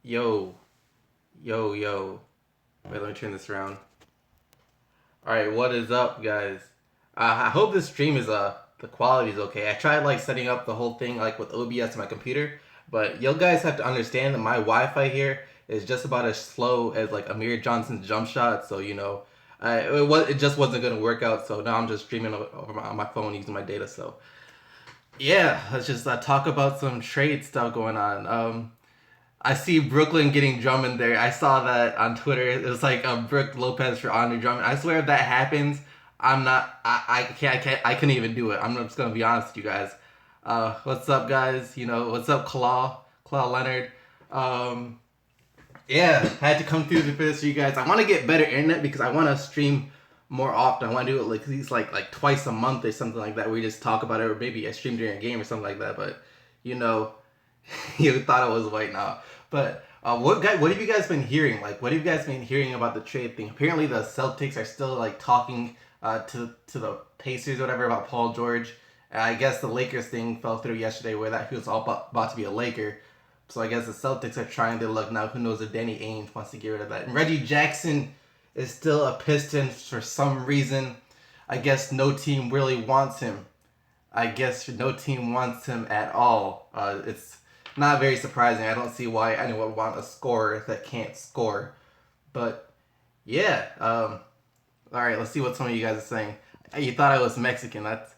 Yo, yo. Wait, let me turn this around. Alright, what is up, guys? I hope this stream is, the quality is okay. I tried, like, setting up the whole thing, like, with OBS on my computer, but you guys have to understand that my Wi-Fi here is just about as slow as, like, Amir Johnson's jump shot, so, it just wasn't gonna work out, so now I'm just streaming on my phone using my data, so. Yeah, let's just talk about some trade stuff going on. I see Brooklyn getting Drummond there. I saw that on Twitter. It was like Brook Lopez for Andre Drummond. I swear if that happens, I'm not. I couldn't even do it. I'm just gonna be honest with you guys. What's up, guys? What's up, Claw Leonard. Um, yeah, had to come through for this for you guys. I want to get better internet because I want to stream more often. I want to do it like at least like twice a month or something like that. Where we just talk about it, or maybe I stream during a game or something like that. But you know, you thought I was white now. But what have you guys been hearing? Like, what have you guys been hearing about the trade thing? Apparently, the Celtics are still like talking to the Pacers or whatever about Paul George. I guess the Lakers thing fell through yesterday, where that he was all about to be a Laker. So I guess the Celtics are trying to look now. Who knows if Danny Ainge wants to get rid of that? And Reggie Jackson is still a Piston for some reason. I guess no team really wants him. I guess no team wants him at all. It's not very surprising. I don't see why anyone would want a scorer that can't score. But yeah, all right. Let's see what some of you guys are saying. You thought I was Mexican. That's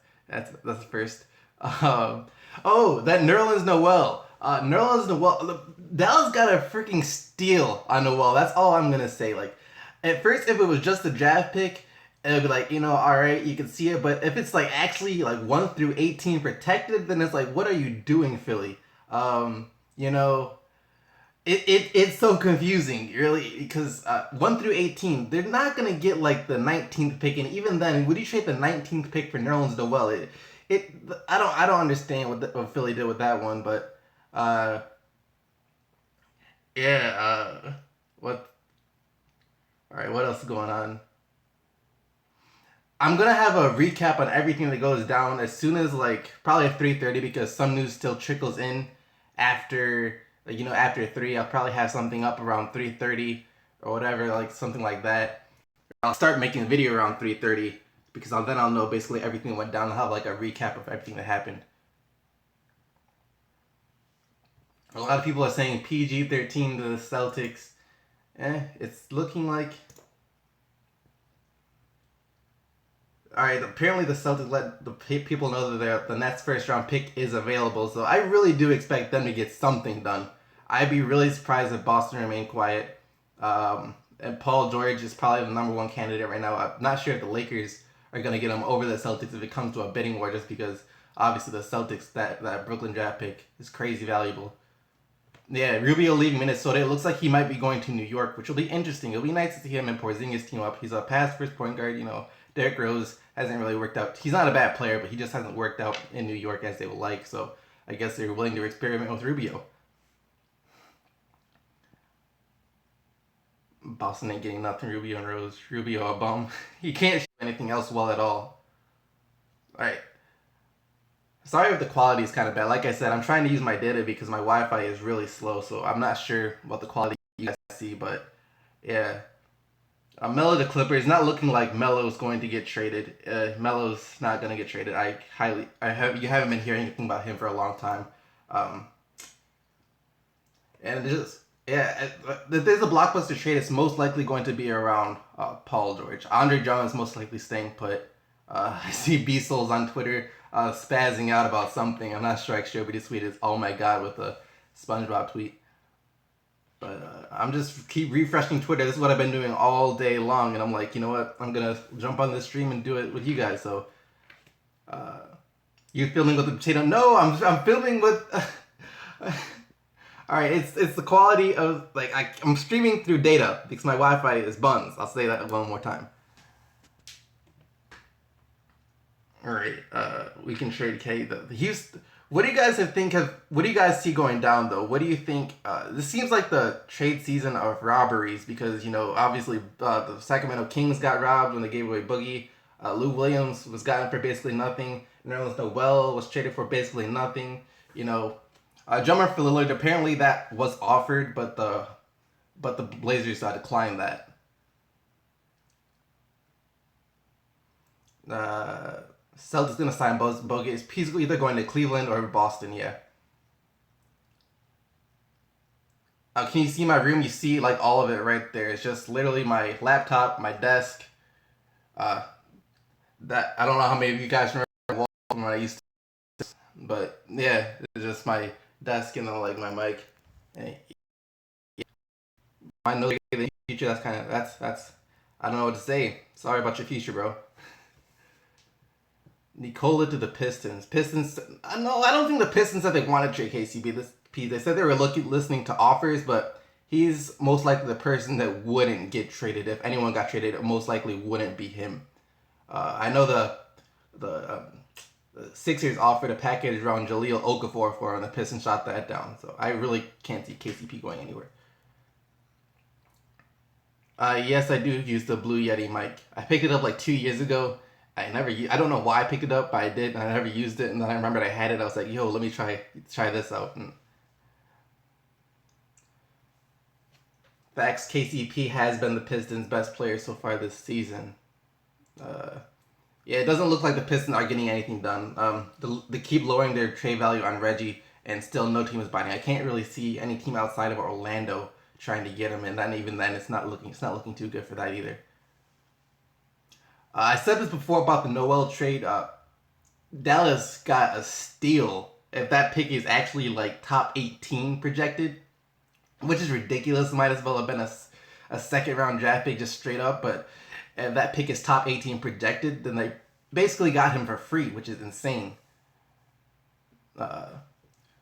the first. Oh, that Nerlens Noel. Nerlens Noel. Dallas got a freaking steal on Noel. That's all I'm gonna say. Like, at first, if it was just a draft pick, it would be like, all right, you can see it. But if it's like actually like 1 through 18 protected, then it's like, what are you doing, Philly? You know, it's so confusing, really, because 1 through 18, they're not gonna get like the 19th pick, and even then, would you trade the 19th pick for Nerlens Noel? I don't understand what Philly did with that one, but uh, yeah, what? All right, what else is going on? I'm gonna have a recap on everything that goes down as soon as like probably at 3:30 because some news still trickles in after after 3. I'll probably have something up around 3:30 or whatever, like something like that. I'll start making a video around 3:30 because then I'll know basically everything that went down. I'll have like a recap of everything that happened. A lot of people are saying PG-13 to the Celtics. It's looking like. All right, apparently the Celtics let the people know that the Nets first round pick is available, so I really do expect them to get something done. I'd be really surprised if Boston remained quiet. And Paul George is probably the number one candidate right now. I'm not sure if the Lakers are going to get him over the Celtics if it comes to a bidding war, just because obviously the Celtics, that Brooklyn draft pick is crazy valuable. Yeah, Rubio leaving Minnesota. It looks like he might be going to New York, which will be interesting. It'll be nice to see him and Porzingis team up. He's a pass first point guard. Derrick Rose hasn't really worked out. He's not a bad player, but he just hasn't worked out in New York as they would like. So I guess they're willing to experiment with Rubio. Boston ain't getting nothing. Rubio and Rose. Rubio a bum. He can't shoot anything else well at all. All right. Sorry if the quality is kind of bad. Like I said, I'm trying to use my data because my Wi-Fi is really slow, so I'm not sure what the quality you guys see, but yeah. Melo the Clippers, not looking like Melo's going to get traded. Melo's not going to get traded. You haven't been hearing anything about him for a long time. And just, yeah, if there's a blockbuster trade, it's most likely going to be around Paul George. Andre Drummond is most likely staying put. I see B-Souls on Twitter spazzing out about something. I'm not sure actually, but his tweet is, oh my god, with a SpongeBob tweet. But I'm just keep refreshing Twitter. This is what I've been doing all day long, and I'm like, you know what? I'm gonna jump on this stream and do it with you guys. So, you filming with the potato? No, I'm filming with. All right, it's the quality of like I'm streaming through data because my Wi-Fi is buns. I'll say that one more time. All right, we can trade K. The Houston. What do you guys what do you guys see going down though? What do you think? This seems like the trade season of robberies because obviously the Sacramento Kings got robbed when they gave away Boogie. Lou Williams was gotten for basically nothing. Nerlens Noel was traded for basically nothing. Drummer for Lillard. Apparently that was offered, but the Blazers declined that. Uh, Celtics gonna sign Bogut. He's either going to Cleveland or Boston. Yeah. Can you see my room? You see like all of it right there. It's just literally my laptop, my desk. Uh, that I don't know how many of you guys remember when I used to, but yeah, it's just my desk and then like my mic. And I know the future. That's kind of that's. I don't know what to say. Sorry about your future, bro. Nikola to the Pistons. Pistons. No, I don't think the Pistons said they wanted to trade KCP. They said they were listening to offers, but he's most likely the person that wouldn't get traded. If anyone got traded, it most likely wouldn't be him. I know the Sixers offered a package around Jahlil Okafor for him, and the Pistons shot that down. So I really can't see KCP going anywhere. Yes, I do use the Blue Yeti mic. I picked it up like 2 years ago. I don't know why I picked it up, but I did, and I never used it. And then I remembered I had it. I was like, "Yo, let me try this out." And facts, KCP has been the Pistons' best player so far this season. Uh, yeah, it doesn't look like the Pistons are getting anything done. They keep lowering their trade value on Reggie, and still no team is biting. I can't really see any team outside of Orlando trying to get him, and then even then, it's not looking too good for that either. I said this before about the Noel trade. Dallas got a steal if that pick is actually like top 18 projected, which is ridiculous. It might as well have been a second round draft pick just straight up. But if that pick is top 18 projected, then they basically got him for free, which is insane. Uh,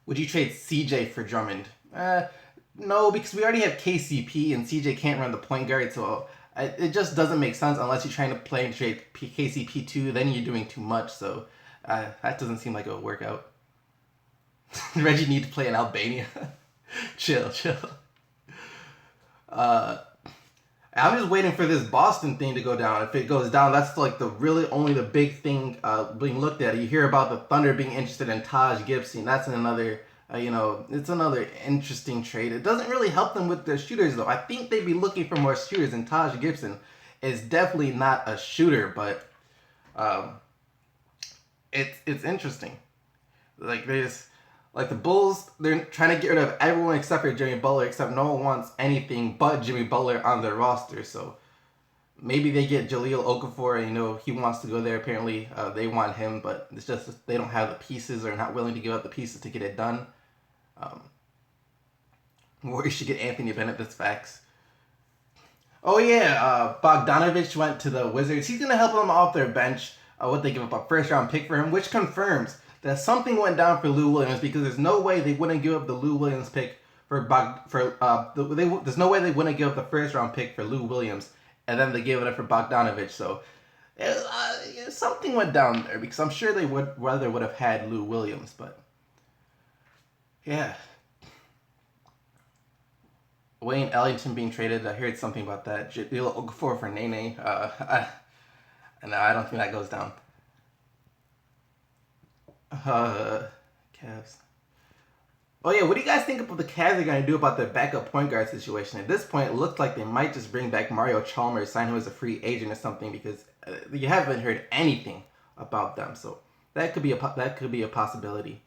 would you trade CJ for Drummond? No, because we already have KCP and CJ can't run the point guard, so it just doesn't make sense unless you're trying to play and trade KCP 2. Then you're doing too much, so that doesn't seem like it would work out. Reggie need to play in Albania. Chill. Uh, I'm just waiting for this Boston thing to go down. If it goes down, that's like only the big thing being looked at. You hear about the Thunder being interested in Taj Gibson. That's another, it's another interesting trade. It doesn't really help them with their shooters though. I think they'd be looking for more shooters, and Taj Gibson is definitely not a shooter, but it's interesting. Like the Bulls, they're trying to get rid of everyone except for Jimmy Butler, except no one wants anything but Jimmy Butler on their roster. So maybe they get Jahlil Okafor, and he wants to go there. Apparently, they want him, but it's just they don't have the pieces or not willing to give up the pieces to get it done. Warriors should get Anthony Bennett. That's facts. Oh yeah, Bogdanovich went to the Wizards. He's gonna help them off their bench. What they give up a first round pick for him, which confirms that something went down for Lou Williams, because there's no way they wouldn't give up the Lou Williams pick there's no way they wouldn't give up the first round pick for Lou Williams and then they gave it up for Bogdanovich. So something went down there, because I'm sure they would have had Lou Williams, but yeah. Wayne Ellington being traded. I heard something about that. Okafor for Nene. No, I don't think that goes down. Cavs. Oh yeah, what do you guys think about the Cavs are going to do about their backup point guard situation? At this point, it looks like they might just bring back Mario Chalmers, sign him as a free agent or something, because you haven't heard anything about them. So that could be a possibility.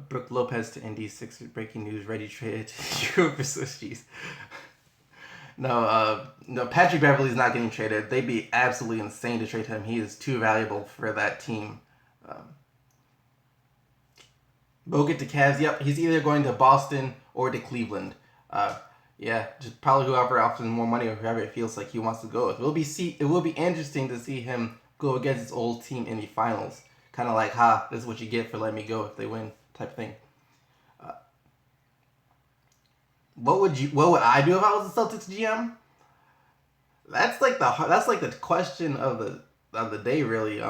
Brooke Lopez to Indy. Sixers breaking news. Ready traded to Europe for Swiss cheese. No, Patrick Beverley's not getting traded. They'd be absolutely insane to trade him. He is too valuable for that team. Bogut to Cavs. Yep, he's either going to Boston or to Cleveland. Yeah, just probably whoever offers more money or whoever it feels like he wants to go with. It will be interesting to see him go against his old team in the finals. Kind of like, this is what you get for letting me go if they win, type of thing. What would I do if I was the Celtics GM? That's like the question of the day, really.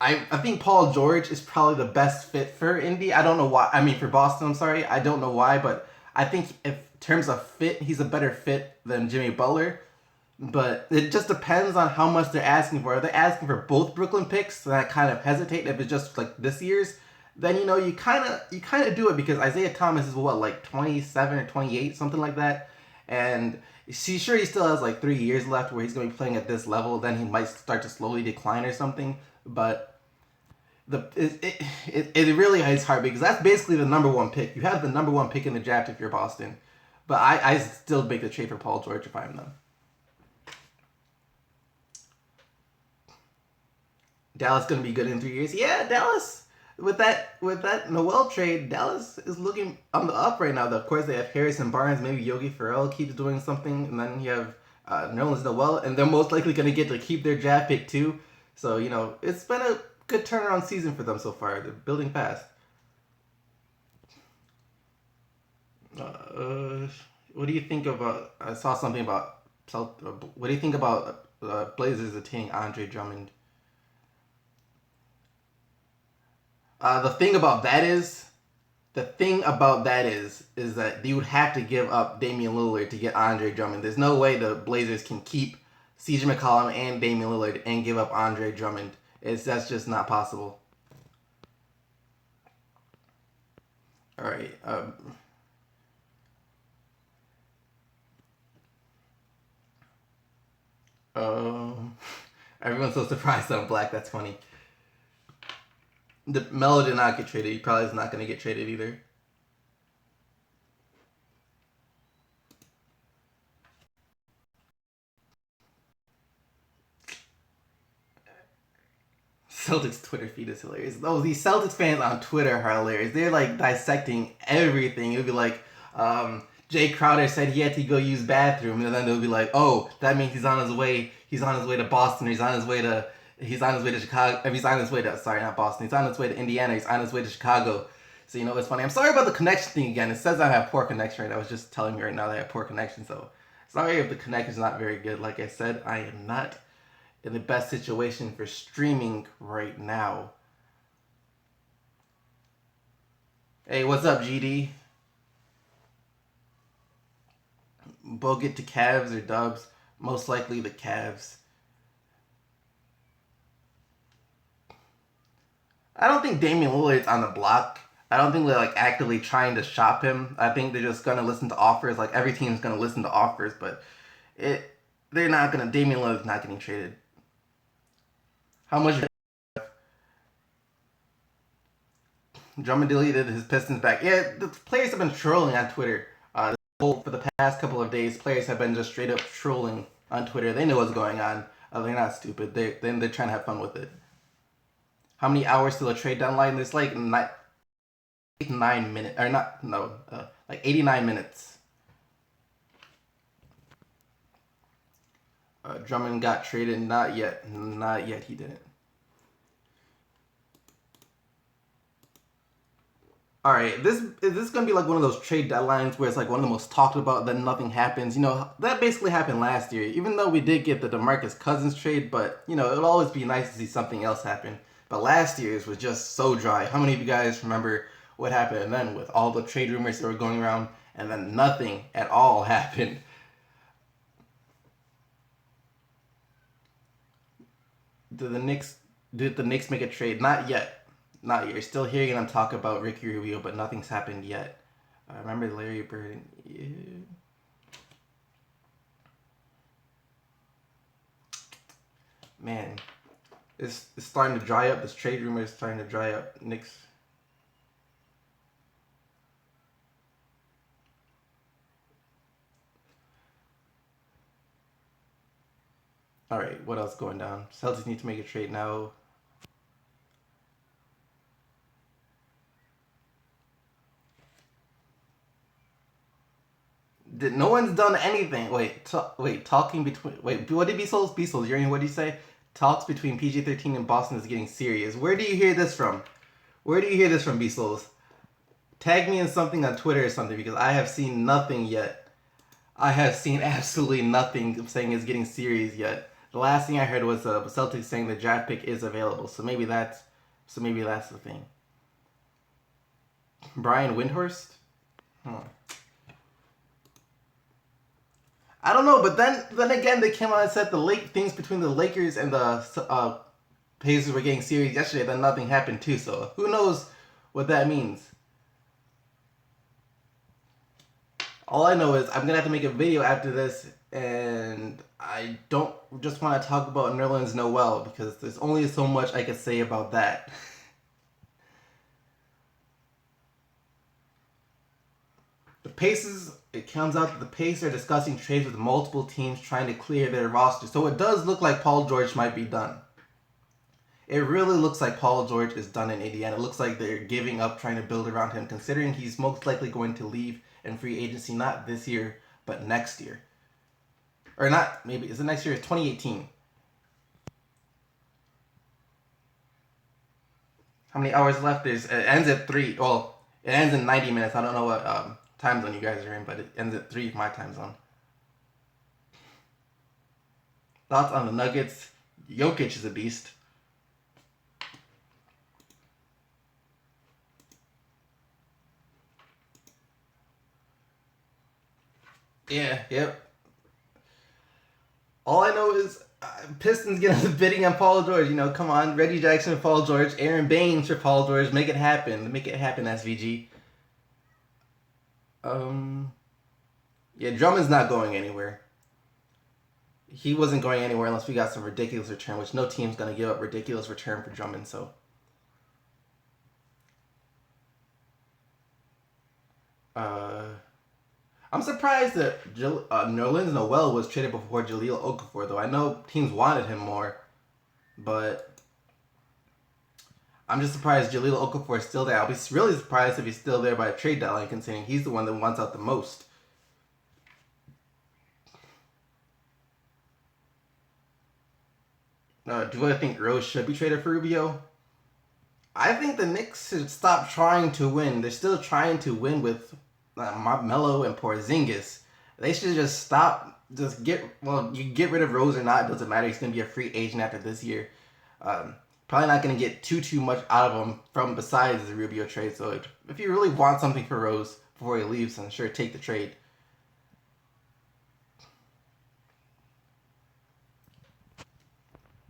I think Paul George is probably the best fit for Indy. I don't know why. I mean, for Boston, I'm sorry. I don't know why, but I think if in terms of fit, he's a better fit than Jimmy Butler. But it just depends on how much they're asking for. If they're asking for both Brooklyn picks, then I kind of hesitate. If it's just like this year's, then you kind of do it because Isaiah Thomas is what, like 27 or 28, something like that, and sure he still has like 3 years left where he's going to be playing at this level. Then he might start to slowly decline or something. But it really is hard because that's basically the number one pick. You have the number one pick in the draft if you're Boston, but I still make the trade for Paul George if I'm them. Dallas going to be good in 3 years. Yeah, Dallas with that Noel trade, Dallas is looking on the up right now. Of course, they have Harrison Barnes. Maybe Yogi Ferrell keeps doing something, and then you have Nerlens Noel, and they're most likely going to get to keep their draft pick too. So it's been a good turnaround season for them so far. They're building fast. What do you think about? I saw something about. What do you think about Blazers attaining Andre Drummond? The thing about that is, is that you would have to give up Damian Lillard to get Andre Drummond. There's no way the Blazers can keep CJ McCollum and Damian Lillard and give up Andre Drummond. That's just not possible. All right. Um, Everyone's so surprised I'm black. That's funny. Melo did not get traded. He probably is not going to get traded either. Celtics Twitter feed is hilarious. These Celtics fans on Twitter are hilarious. They're like dissecting everything. It'll be like, Jay Crowder said he had to go use bathroom, and then they'll be like, oh, that means he's on his way. He's on his way to Boston. He's on his way to. He's on his way to Chicago. He's on his way to. Sorry, not Boston. He's on his way to Indiana. He's on his way to Chicago. So it's funny. I'm sorry about the connection thing again. It says I have poor connection. Right? I was just telling me right now that I have poor connection. So sorry if the connection's not very good. Like I said, I am not in the best situation for streaming right now. Hey, what's up, GD? Bogut to Cavs or Dubs? Most likely the Cavs. I don't think Damian Lillard's on the block. I don't think they're like actively trying to shop him. I think they're just gonna listen to offers. Like every team's gonna listen to offers, but it they're not gonna. Damian Lillard's not getting traded. How much? Drummond deleted his Pistons back. Yeah, the players have been trolling on Twitter. For the past couple of days, players have been just straight up trolling on Twitter. They know what's going on. They're not stupid. They're trying to have fun with it. How many hours till the trade deadline? There's like 9 minutes, or not? No, like 89 minutes. Drummond got traded. Not yet. Not yet. He didn't. All right, this gonna be like one of those trade deadlines where it's like one of the most talked about, then nothing happens. That basically happened last year. Even though we did get the DeMarcus Cousins trade, but it'll always be nice to see something else happen. But last year's was just so dry. How many of you guys remember what happened then with all the trade rumors that were going around, and then nothing at all happened? Did the Knicks did the Knicks make a trade? Not yet. Not yet. You're still hearing them talk about Ricky Rubio, but nothing's happened yet. I remember Larry Bird. Yeah. Man, it's starting to dry up. This trade rumor is starting to dry up. Knicks. All right, what else going down? Celtics need to make a trade now. No one's done anything. Wait, talking between. Wait, what did Beasles? What did you say? Talks between PG-13 and Boston is getting serious. Where do you hear this from? Where do you hear this from, Beasles? Tag me in something on Twitter or something because I have seen nothing yet. I have seen absolutely nothing saying it's getting serious yet. The last thing I heard was Celtics saying the draft pick is available. So maybe that's the thing. Brian Windhorst? Huh. I don't know, but then again, they came out and said the late things between the Lakers and the Pacers were getting serious yesterday. Then nothing happened too. So who knows what that means? All I know is I'm gonna have to make a video after this, and I don't just want to talk about Nerlens Noel because there's only so much I could say about that. The Pacers, it comes out that the Pacers are discussing trades with multiple teams trying to clear their roster. So it does look like Paul George might be done. It really looks like Paul George is done in Indiana. It looks like they're giving up trying to build around him, considering he's most likely going to leave in free agency not this year, but next year. Or not, maybe, is it next year? It's 2018. How many hours left? It ends at 3. Well, it ends in 90 minutes. I don't know what time zone you guys are in, but it ends at 3 my time zone. Thoughts on the Nuggets? Jokic is a beast. Yeah, yep. All I know is Pistons get the bidding on Paul George. You know, come on, Reggie Jackson for Paul George, Aaron Baines for Paul George. Make it happen. Make it happen, SVG. Yeah, Drummond's not going anywhere. He wasn't going anywhere unless we got some ridiculous return, which no team's gonna give up ridiculous return for Drummond. So, uh, I'm surprised that Nerlens Noel was traded before Jahlil Okafor, though. I know teams wanted him more, but I'm just surprised Jahlil Okafor is still there. I'll be really surprised if he's still there by a trade deadline, considering he's the one that wants out the most. Do I think Rose should be traded for Rubio? I think the Knicks should stop trying to win. They're still trying to win with Melo and Porzingis. They should just stop. Just you get rid of Rose or not, it doesn't matter. He's going to be a free agent after this year. Probably not going to get too much out of him from besides the Rubio trade. So if you really want something for Rose before he leaves, then sure, take the trade.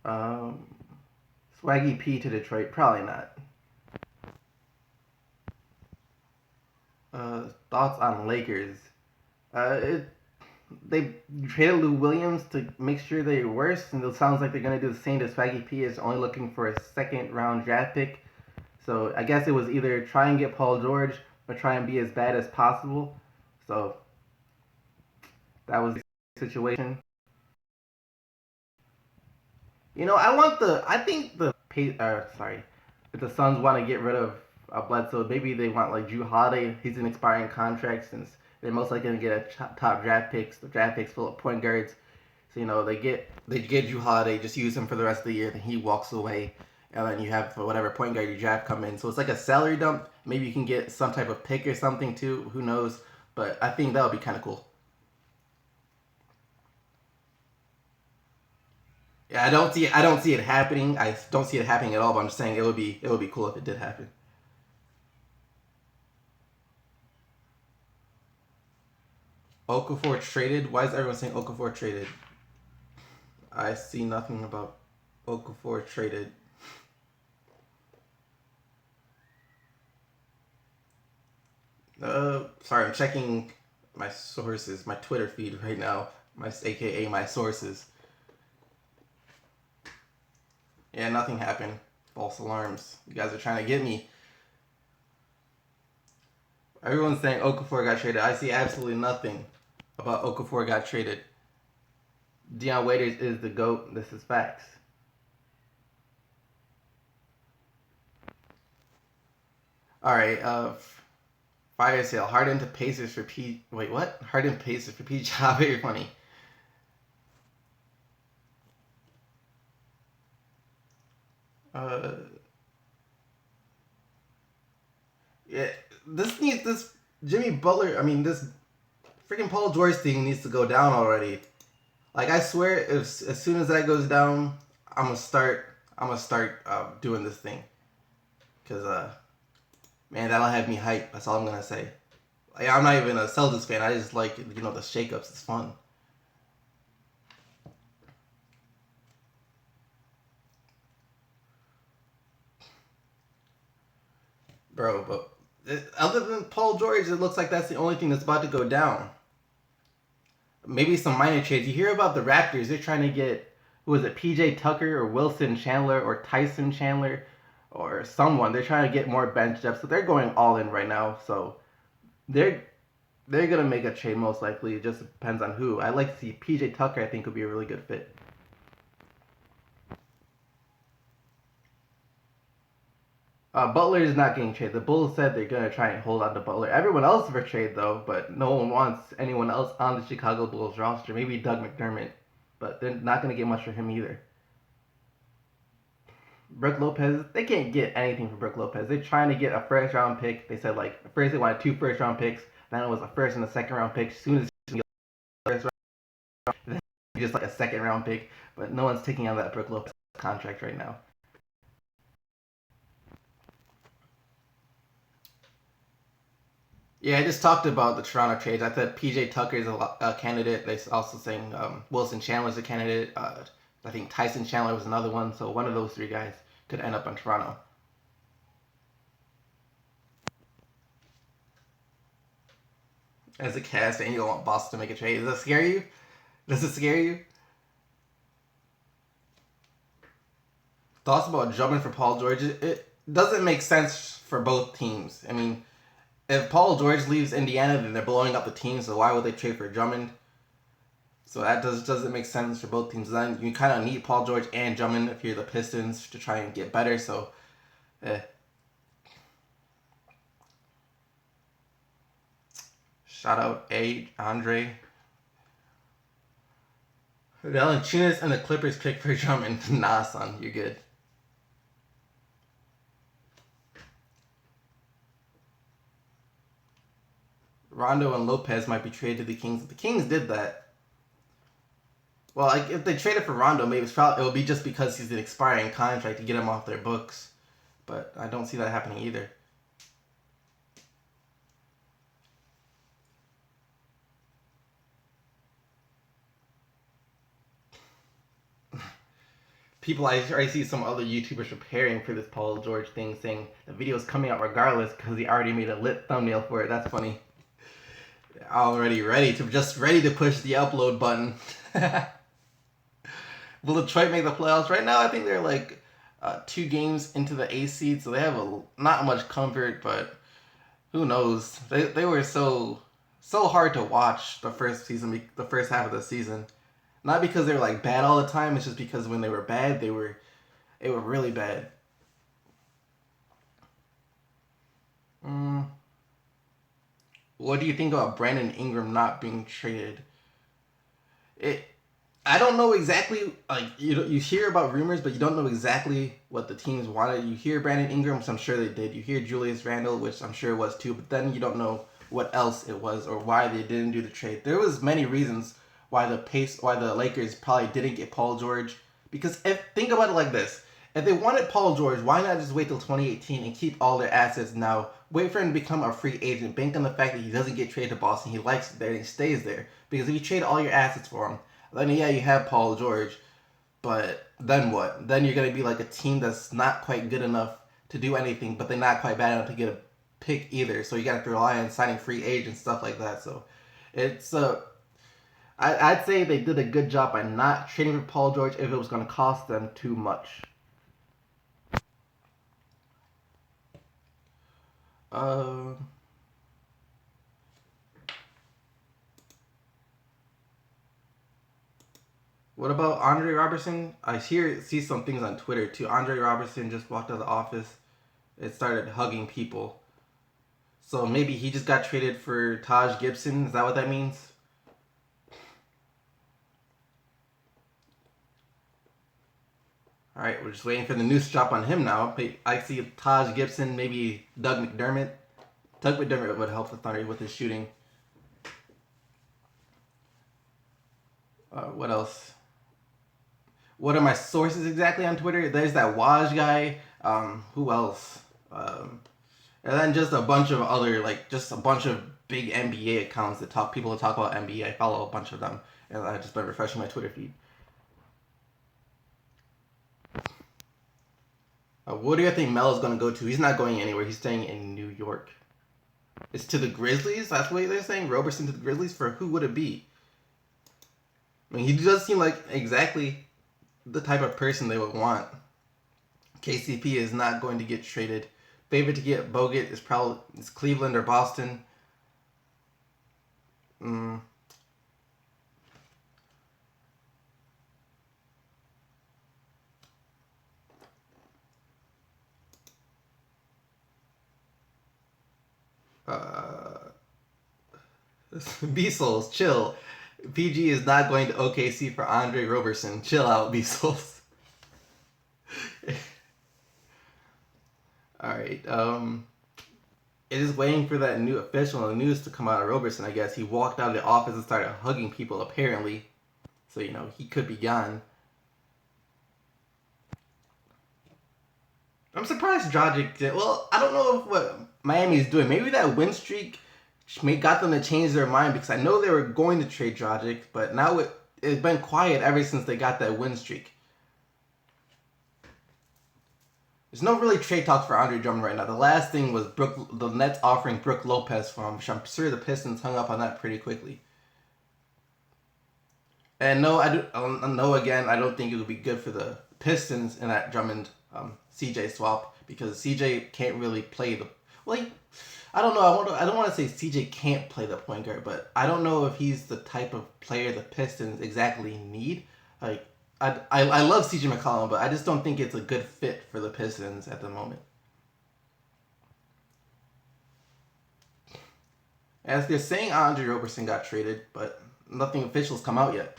Um, Swaggy P to Detroit, probably not. Thoughts on Lakers? They traded Lou Williams to make sure they're worse, and it sounds like they're going to do the same to Swaggy P. Is only looking for a second round draft pick. So I guess it was either try and get Paul George or try and be as bad as possible. So that was the situation. You know, I think if the Suns want to get rid of Bledsoe, maybe they want like Drew Holiday. He's an expiring contract since they're most likely going to get a top draft picks. The draft picks full of point guards. So, you know, they get Drew Holiday, just use him for the rest of the year, then he walks away, and then you have whatever point guard you draft come in. So it's like a salary dump. Maybe you can get some type of pick or something too. Who knows? But I think that would be kind of cool. Yeah, I don't see it happening. I don't see it happening at all. But I'm just saying it would be cool if it did happen. Okafor traded. Why is everyone saying Okafor traded? I see nothing about Okafor traded. Sorry, I'm checking my sources, my Twitter feed right now. My AKA my sources. Yeah, nothing happened. False alarms. You guys are trying to get me. Everyone's saying Okafor got traded. I see absolutely nothing about Okafor got traded. Dion Waiters is the GOAT. This is facts. All right. Fire sale. Harden to Pacers for P. Wait, what? Harden Pacers for P. Very funny. Uh, yeah. This Jimmy Butler. I mean, this freaking Paul George thing needs to go down already. Like I swear, if as soon as that goes down, I'm gonna start. Doing this thing, cause man, that'll have me hype. That's all I'm gonna say. Like, I'm not even a Celtics fan. I just like the shakeups. It's fun. bro. But other than Paul George, it looks like that's the only thing that's about to go down. Maybe some minor trades. You hear about the Raptors? They're trying to get, who was it, PJ Tucker or Wilson Chandler or Tyson Chandler or someone. They're trying to get more bench depth, so they're going all in right now. So they're gonna make a trade most likely. It just depends on who. I like to see PJ Tucker. I think would be a really good fit. Butler is not getting traded. The Bulls said they're gonna try and hold on to Butler. Everyone else for trade though, but no one wants anyone else on the Chicago Bulls roster. Maybe Doug McDermott, but they're not gonna get much for him either. Brook Lopez, they can't get anything for Brook Lopez. They're trying to get a first round pick. They said like first they wanted 2 first round picks, then it was a first and a second round pick. As soon as the first round, then just like a second round pick. But no one's taking on that Brook Lopez contract right now. Yeah, I just talked about the Toronto trades. I thought PJ Tucker is a candidate. They also saying Wilson Chandler is a candidate. I think Tyson Chandler was another one. So one of those 3 guys could end up in Toronto. As a cast, and you don't want Boston to make a trade. Does that scare you? Does it scare you? Thoughts about Drummond for Paul George? It doesn't make sense for both teams. I mean, if Paul George leaves Indiana, then they're blowing up the team. So why would they trade for Drummond? So that doesn't make sense for both teams. Then you kind of need Paul George and Drummond if you're the Pistons to try and get better. So, shout out Andre. Valanciunas and the Clippers pick for Drummond. Nah, son, you're good. Rondo and Lopez might be traded to the Kings. If the Kings did that, well, like if they traded for Rondo, maybe it would be just because he's an expiring contract to get him off their books. But I don't see that happening either. People, I see some other YouTubers preparing for this Paul George thing, saying the video is coming out regardless because he already made a lit thumbnail for it. That's funny. Already ready to push the upload button. Will Detroit make the playoffs? Right now, I think they're like 2 games into the A seed, so they have not much comfort. But who knows? They were so hard to watch the first half of the season. Not because they were like bad all the time. It's just because when they were bad, they were really bad. What do you think about Brandon Ingram not being traded? I don't know exactly. Like you hear about rumors, but you don't know exactly what the teams wanted. You hear Brandon Ingram, which I'm sure they did. You hear Julius Randle, which I'm sure it was too. But then you don't know what else it was or why they didn't do the trade. There was many reasons why the Lakers probably didn't get Paul George. Because think about it like this. If they wanted Paul George, why not just wait till 2018 and keep all their assets now? Wait for him to become a free agent. Bank on the fact that he doesn't get traded to Boston. He likes it there and he stays there. Because if you trade all your assets for him, then yeah, you have Paul George. But then what? Then you're going to be like a team that's not quite good enough to do anything, but they're not quite bad enough to get a pick either. So you got to rely on signing free agents, stuff like that. So it's I'd say they did a good job by not trading for Paul George if it was going to cost them too much. What about Andre Robertson? I see some things on Twitter too. Andre Robertson just walked out of the office. It started hugging people. So maybe he just got traded for Taj Gibson. Is that what that means? All right, we're just waiting for the news to drop on him now. I see Taj Gibson, maybe Doug McDermott. Doug McDermott would help the Thunder with his shooting. What else? What are my sources exactly on Twitter? There's that Waj guy. Who else? And then just a bunch of other, just a bunch of big NBA accounts that people talk about NBA. I follow a bunch of them, and I just been refreshing my Twitter feed. Where do you think Melo's going to go to? He's not going anywhere. He's staying in New York. It's to the Grizzlies? That's what they're saying? Roberson to the Grizzlies? For who would it be? I mean, he does seem like exactly the type of person they would want. KCP is not going to get traded. Favorite to get Bogut is probably Cleveland or Boston. B-Souls, chill. PG is not going to OKC for Andre Roberson. Chill out, B-Souls. Alright, it is waiting for that new official news to come out of Roberson, I guess. He walked out of the office and started hugging people, apparently. So, he could be gone. I'm surprised Dragic did. Well, I don't know what Miami's doing. Maybe that win streak got them to change their mind, because I know they were going to trade Dragic, but now it's been quiet ever since they got that win streak. There's no really trade talks for Andre Drummond right now. The last thing was the Nets offering Brook Lopez for him, which I'm sure the Pistons hung up on that pretty quickly. And no, I don't think it would be good for the Pistons in that Drummond CJ swap, because CJ can't really play the... Well, I don't know. I don't want to say CJ can't play the point guard, but I don't know if he's the type of player the Pistons exactly need. Like, I love CJ McCollum, but I just don't think it's a good fit for the Pistons at the moment. As they're saying, Andre Roberson got traded, but nothing official's come out yet.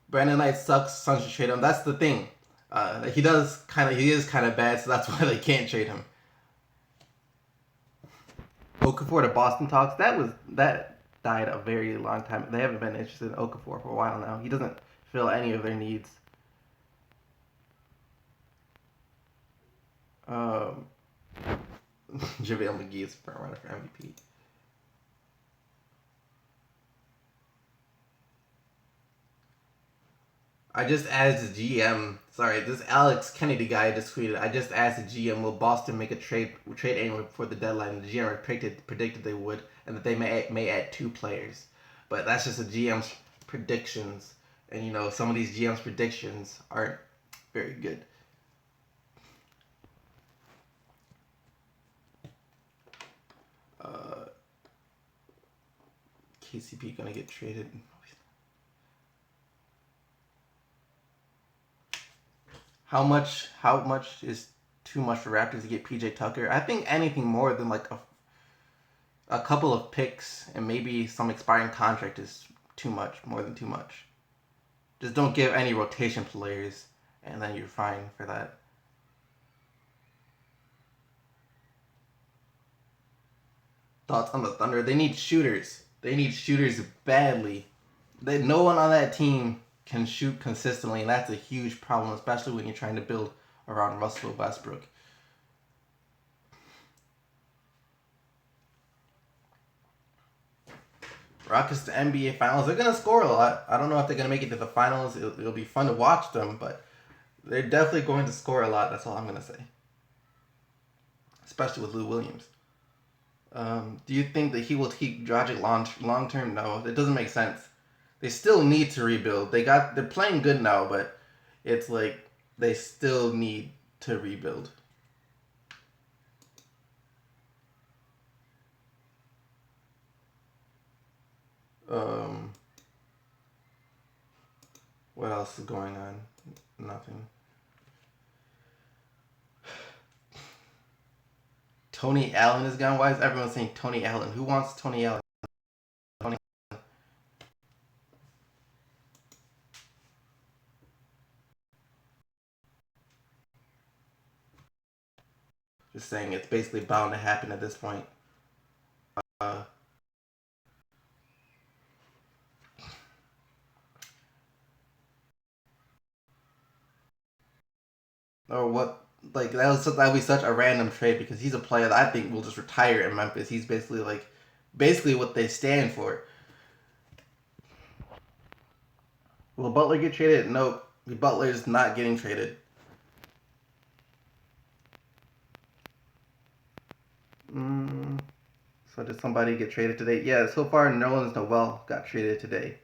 Brandon Knight sucks. Suns should trade him. That's the thing. He is kind of bad, so that's why they can't trade him. Okafor to Boston talks. That died a very long time. They haven't been interested in Okafor for a while now. He doesn't fill any of their needs. JaVale McGee is front runner for MVP. I just asked the GM. Sorry, this Alex Kennedy guy just tweeted. I just asked the GM, will Boston make a trade anyway before the deadline? And the GM predicted they would, and that they may add 2 players. But that's just the GM's predictions, and some of these GM's predictions aren't very good. KCP gonna get traded. How much is too much for Raptors to get PJ Tucker? I think anything more than like a couple of picks and maybe some expiring contract is too much, more than too much. Just don't give any rotation players, and then you're fine for that. Thoughts on the Thunder? They need shooters. They need shooters badly. No one on that team can shoot consistently, and that's a huge problem, especially when you're trying to build around Russell Westbrook. Rockets to NBA Finals. They're going to score a lot. I don't know if they're going to make it to the finals. It'll be fun to watch them, but they're definitely going to score a lot. That's all I'm going to say. Especially with Lou Williams. Do you think that he will keep Dragic long term? No, it doesn't make sense. They still need to rebuild. They're playing good now, but it's like they still need to rebuild. What else is going on? Nothing. Tony Allen is gone. Why is everyone saying Tony Allen? Who wants Tony Allen? Tony Allen. Just saying, it's basically bound to happen at this point. Or what? Like that would be such a random trade, because he's a player that I think will just retire in Memphis. He's basically what they stand for. Will Butler get traded? Nope. Butler's not getting traded. Mm, so did somebody get traded today? Yeah, so far Nerlens Noel got traded today.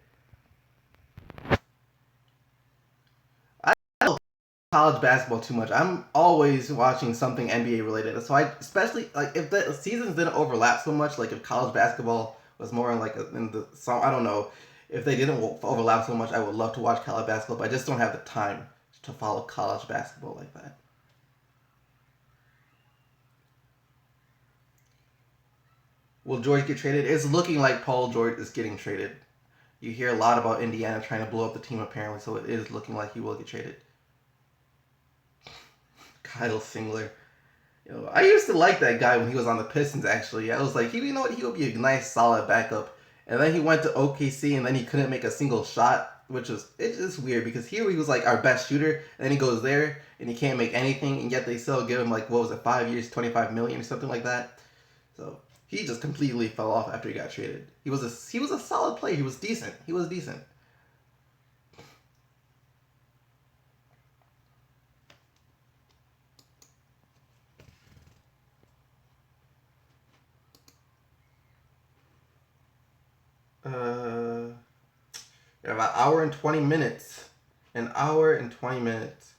I don't know college basketball too much. I'm always watching something NBA related. So I especially like if the seasons didn't overlap so much, like if college basketball was more in in the song, I don't know. If they didn't overlap so much, I would love to watch college basketball, but I just don't have the time to follow college basketball like that. Will George get traded? It's looking like Paul George is getting traded. You hear a lot about Indiana trying to blow up the team apparently, so it is looking like he will get traded. Kyle Singler. I used to like that guy when he was on the Pistons. Actually, I was like, you know what, he would be a nice, solid backup. And then he went to OKC, and then he couldn't make a single shot, which was it's just weird because here he was like our best shooter, and then he goes there and he can't make anything, and yet they still give him like what was it, 5 years, 25 million or something like that. So he just completely fell off after he got traded. He was a solid player. He was decent. He was decent. Uh, about an hour and 20 minutes. An hour and 20 minutes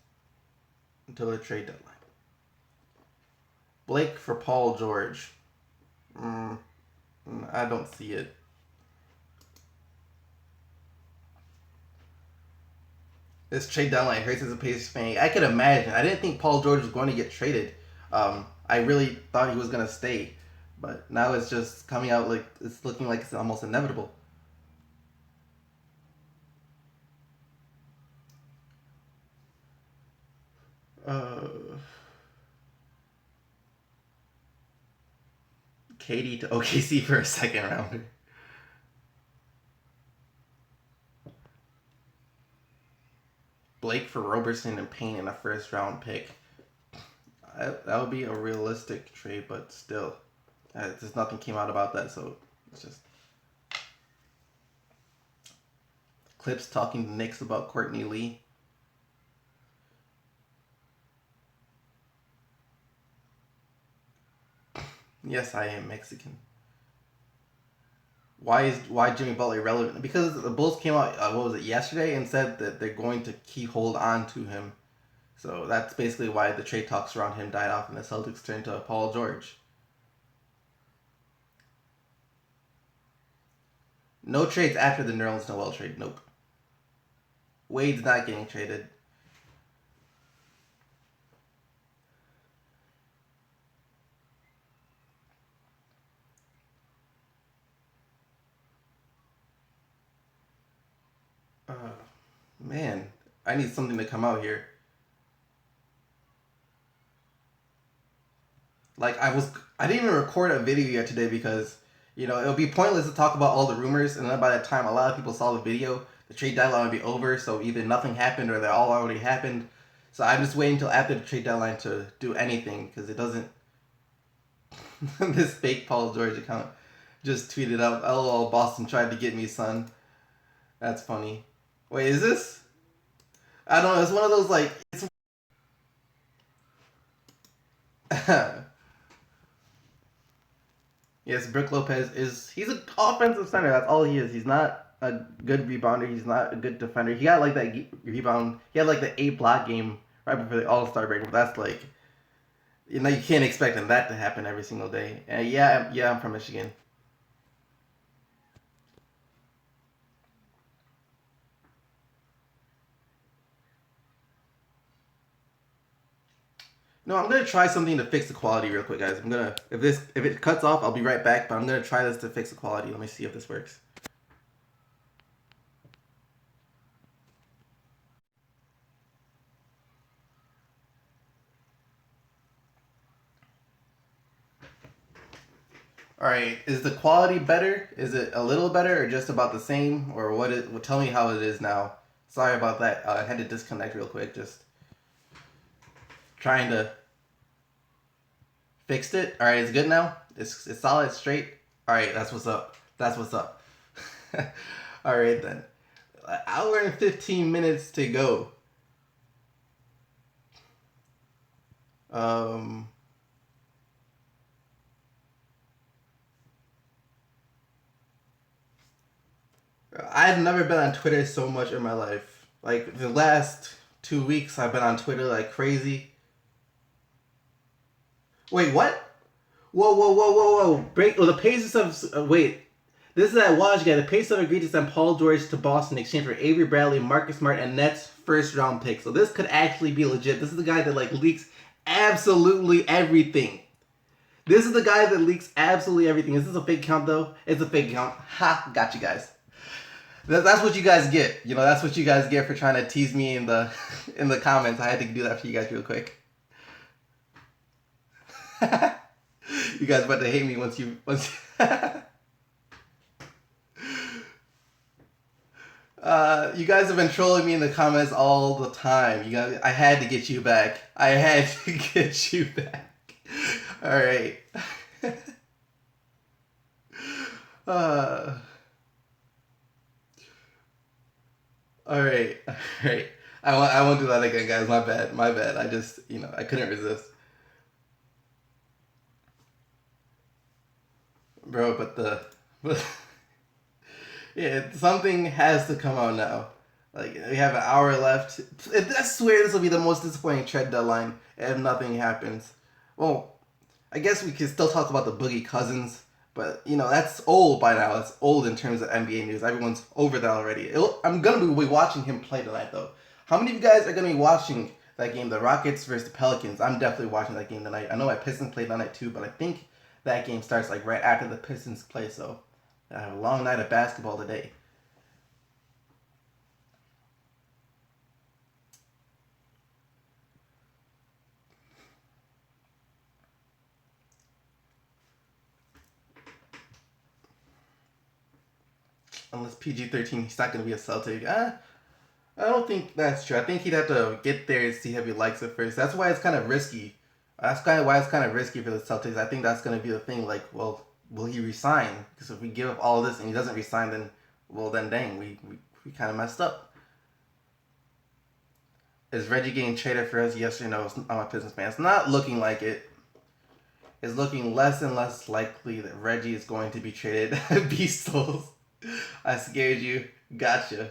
until the trade deadline. Blake for Paul George. Mm, I don't see it. This trade deadline hurts as a Pacers fan. I could imagine. I didn't think Paul George was going to get traded. I really thought he was going to stay, but now it's just coming out like it's looking like it's almost inevitable. Uh, Katie to OKC for a second rounder. Blake for Roberson and Payne in a first round pick. That would be a realistic trade, but still, just nothing came out about that. So it's just clips talking to Knicks about Courtney Lee. Yes, I am Mexican. Why Jimmy Butler relevant? Because the Bulls came out what was it yesterday and said that they're going to keep hold on to him. So that's basically why the trade talks around him died off and the Celtics turned to Paul George. No trades after the Nerlens Noel trade. Nope. Wade's not getting traded. Uh, man, I need something to come out here. Like I didn't even record a video yet today because it would be pointless to talk about all the rumors, and then by the time a lot of people saw the video, the trade deadline would be over. So either nothing happened or they all already happened. So I'm just waiting until after the trade deadline to do anything because it doesn't. This fake Paul George account just tweeted out, "LOL, Boston tried to get me, son." That's funny. Wait, is this? I don't know. It's one of those like. Yes, Brook Lopez he's an offensive center. That's all he is. He's not a good rebounder. He's not a good defender. He got like that rebound. He had like the 8 block game right before the All Star break. But that's like you can't expect that to happen every single day. And yeah, I'm from Michigan. No, I'm gonna try something to fix the quality real quick, guys. I'm gonna if it cuts off, I'll be right back. But I'm gonna try this to fix the quality. Let me see if this works. All right, is the quality better? Is it a little better, or just about the same, or what? Well, tell me how it is now. Sorry about that. I had to disconnect real quick. Just trying to fix it. All right, it's good now. It's solid, it's straight. All right, that's what's up. That's what's up. All right then. An hour and 15 minutes to go. Um, I've never been on Twitter so much in my life. Like the last 2 weeks, I've been on Twitter like crazy. Wait, what? Whoa, whoa, whoa, whoa, whoa! Break. Oh, the Pacers have. Wait, this is that Waj guy. The Pacers have agreed to send Paul George to Boston in exchange for Avery Bradley, Marcus Smart, and Nets first round pick. So this could actually be legit. This is the guy that like leaks absolutely everything. This is the guy that leaks absolutely everything. Is this a fake count though? It's a fake count. Ha! Got you guys. That's what you guys get. You know, that's what you guys get for trying to tease me in the in the comments. I had to do that for you guys real quick. You guys about to hate me once. You guys have been trolling me in the comments all the time. You guys, I had to get you back. I had to get you back. All right. All right. All right. I won't do that again, guys. My bad. My bad. I just, I couldn't resist. Bro, but yeah, something has to come out now. Like we have an hour left. I swear this will be the most disappointing trade deadline if nothing happens. Well, I guess we can still talk about the Boogie Cousins, but that's old by now. It's old in terms of NBA news. Everyone's over that already. I'm gonna be watching him play tonight though. How many of you guys are gonna be watching that game, the Rockets versus the Pelicans? I'm definitely watching that game tonight. I know my Pistons play tonight too, but I think that game starts like right after the Pistons play. So I have a long night of basketball today. Unless PG-13, he's not gonna be a Celtic. I don't think that's true. I think he'd have to get there and see if he likes it first. That's why it's kind of risky. That's kind of why it's kind of risky for the Celtics. I think that's going to be the thing. Like, well, will he resign? Because if we give up all this and he doesn't resign, then, well, then dang, we kind of messed up. Is Reggie getting traded for us? Yes or no? I'm a Pistons fan. It's not looking like it. It's looking less and less likely that Reggie is going to be traded. Beastles. I scared you. Gotcha.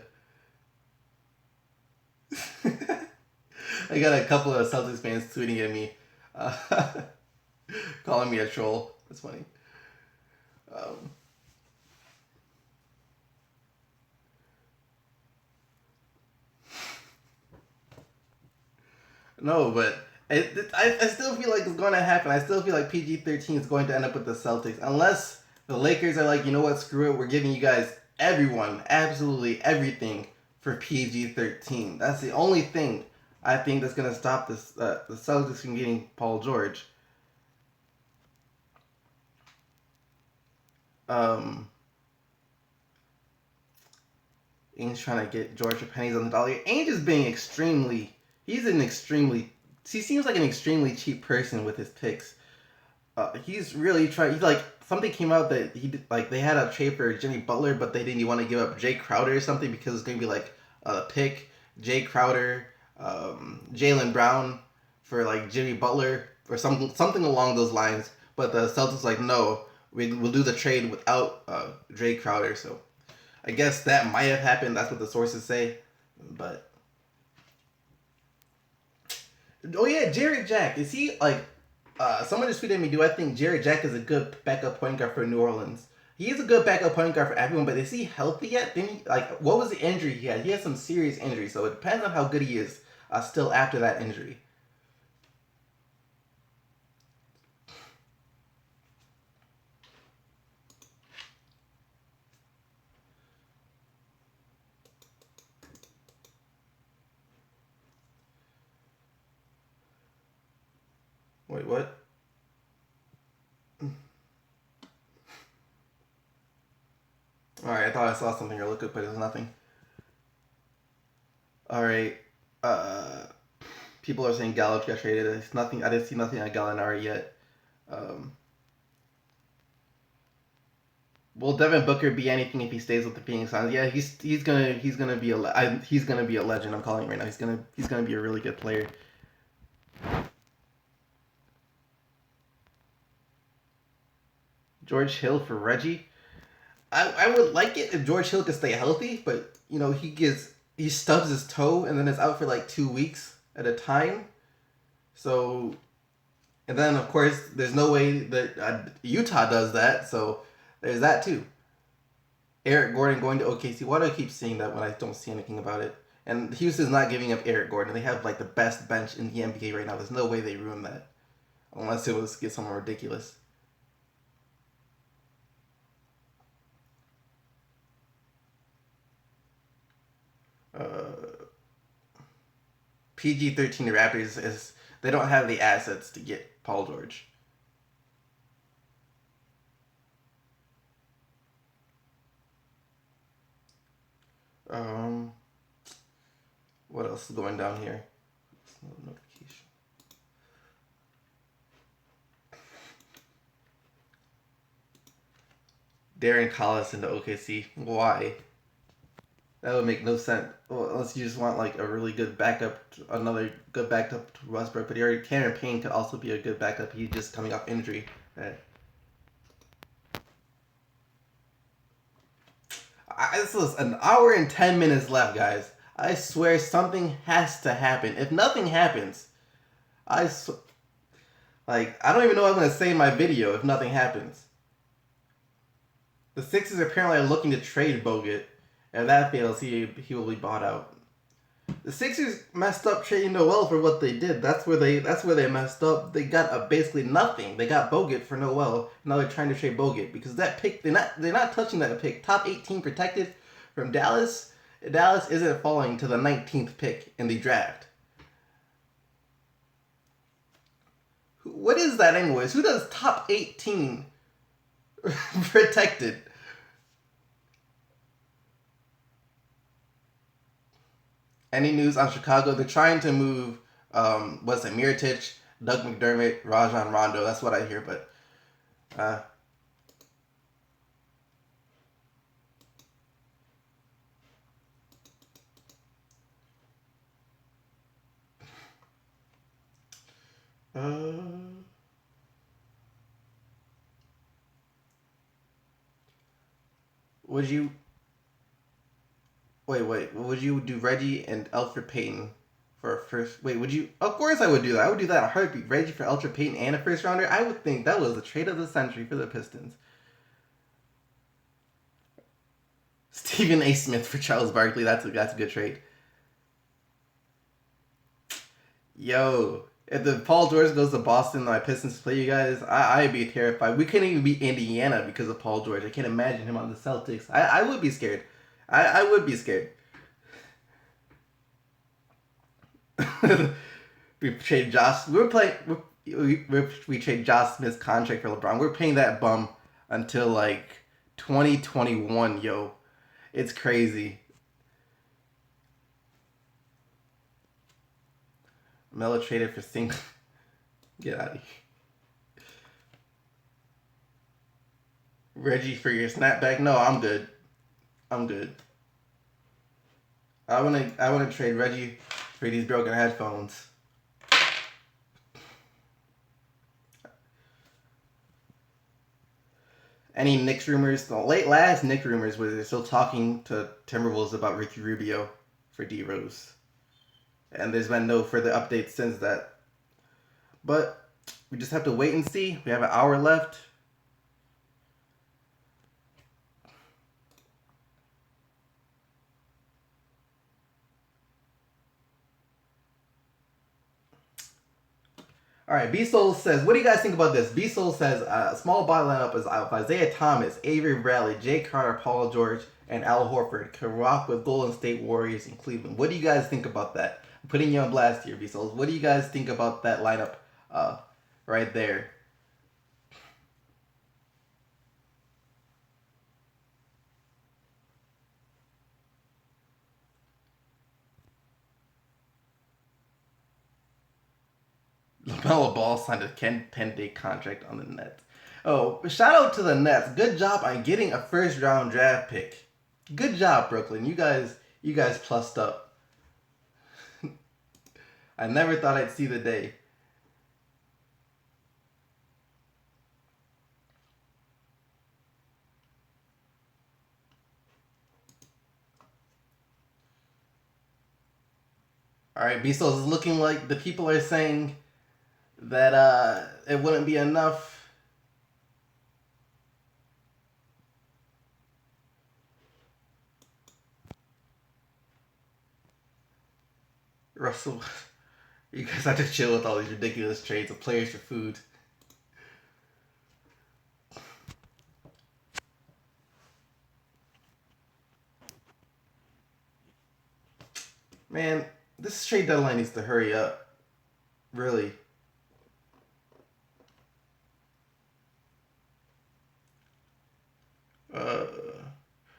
I got a couple of Celtics fans tweeting at me, calling me a troll. That's funny. Um, no, but I still feel like it's going to happen. I still feel like PG-13 is going to end up with the Celtics. Unless the Lakers are like, you know what, screw it. We're giving you guys everyone, absolutely everything for PG-13. That's the only thing I think that's going to stop this the Celtics from getting Paul George. Ainge's trying to get George for pennies on the dollar. Ainge is being extremely. He seems like an extremely cheap person with his picks. He's really trying. He's like something came out that he did, like they had a trade for Jimmy Butler, but they didn't want to give up Jay Crowder or something because it's gonna be like a pick Jay Crowder, Jaylen Brown for like Jimmy Butler or something along those lines. But the Celtics like no, we'll do the trade without Jay Crowder. So I guess that might have happened. That's what the sources say. But oh yeah, Jared Jack, is he like? Someone just tweeted me. Do I think Jared Jack is a good backup point guard for New Orleans? He is a good backup point guard for everyone, but is he healthy yet? Didn't he, like, what was the injury he had? He had some serious injury, so it depends on how good he is still after that injury. Wait, what? Alright, I thought I saw something or looked up, but it was nothing. Alright, uh, people are saying Gallup got traded. It's nothing. I didn't see nothing on Gallinari yet. Um, will Devin Booker be anything if he stays with the Phoenix Suns? Yeah, he's gonna be he's gonna be a legend. I'm calling it right now. He's gonna be a really good player. George Hill for Reggie. I would like it if George Hill could stay healthy, but you know he stubs his toe and then is out for like 2 weeks at a time. So and then of course there's no way that Utah does that. So there's that too. Eric Gordon going to OKC. Why do I keep seeing that when I don't see anything about it? And Houston's not giving up Eric Gordon. They have like the best bench in the NBA right now. There's no way they ruin that, unless it was get somewhere ridiculous. Uh, PG-13 Raptors is they don't have the assets to get Paul George. Um, what else is going down here? No notification. Darren Collison to OKC. Why? That would make no sense. Well, unless you just want like a really good backup, another good backup to Westbrook. But he already Cameron Payne could also be a good backup. He's just coming off injury. Right. This is an hour and 10 minutes left, guys. I swear something has to happen. If nothing happens, like I don't even know what I'm gonna say in my video if nothing happens. The Sixers apparently are looking to trade Bogut. If that fails, he will be bought out. The Sixers messed up trading Noel for what they did. That's where they messed up. They got basically nothing. They got Bogut for Noel. Now they're trying to trade Bogut because that pick they're not touching that pick. Top 18 protected from Dallas. Dallas isn't falling to the 19th pick in the draft. What is that anyways? Who does top 18 protected? Any news on Chicago? They're trying to move, what's it, Miritich, Doug McDermott, Rajon Rondo. That's what I hear, but would you wait? Would you do Reggie and Elfrid Payton for a first? Wait, would you? Of course, I would do that. I would do that in a heartbeat. Reggie for Elfrid Payton and a first rounder. I would think that was the trade of the century for the Pistons. Stephen A. Smith for Charles Barkley. That's a good trade. Yo, if the Paul George goes to Boston and my Pistons play you guys, I'd be terrified. We couldn't even beat Indiana because of Paul George. I can't imagine him on the Celtics. I would be scared. I would be scared. We trade Josh. We trade Josh Smith's contract for LeBron. We're paying that bum until like 2021. Yo, it's crazy. Melo traded for Sing. Get out of here. Reggie for your snapback? No, I'm good. I'm good. I wanna trade Reggie for these broken headphones. Any Knicks rumors? The last Knicks rumors was they're still talking to Timberwolves about Ricky Rubio for D Rose. And there's been no further updates since that. But we just have to wait and see. We have an hour left. All right, B-Soul says, what do you guys think about this? B-Soul says, small bottom lineup is Isaiah Thomas, Avery Bradley, Jay Carter, Paul George, and Al Horford can rock with Golden State Warriors in Cleveland. What do you guys think about that? I'm putting you on blast here, B-Souls. What do you guys think about that lineup right there? LaMelo Ball signed a 10-day contract on the Nets. Oh, shout out to the Nets. Good job on getting a first round draft pick. Good job, Brooklyn. You guys plussed up. I never thought I'd see the day. All right, Bezos is looking like the people are saying that it wouldn't be enough. Russell, you guys have to chill with all these ridiculous trades of players for food. Man, this trade deadline needs to hurry up. Really. Uh,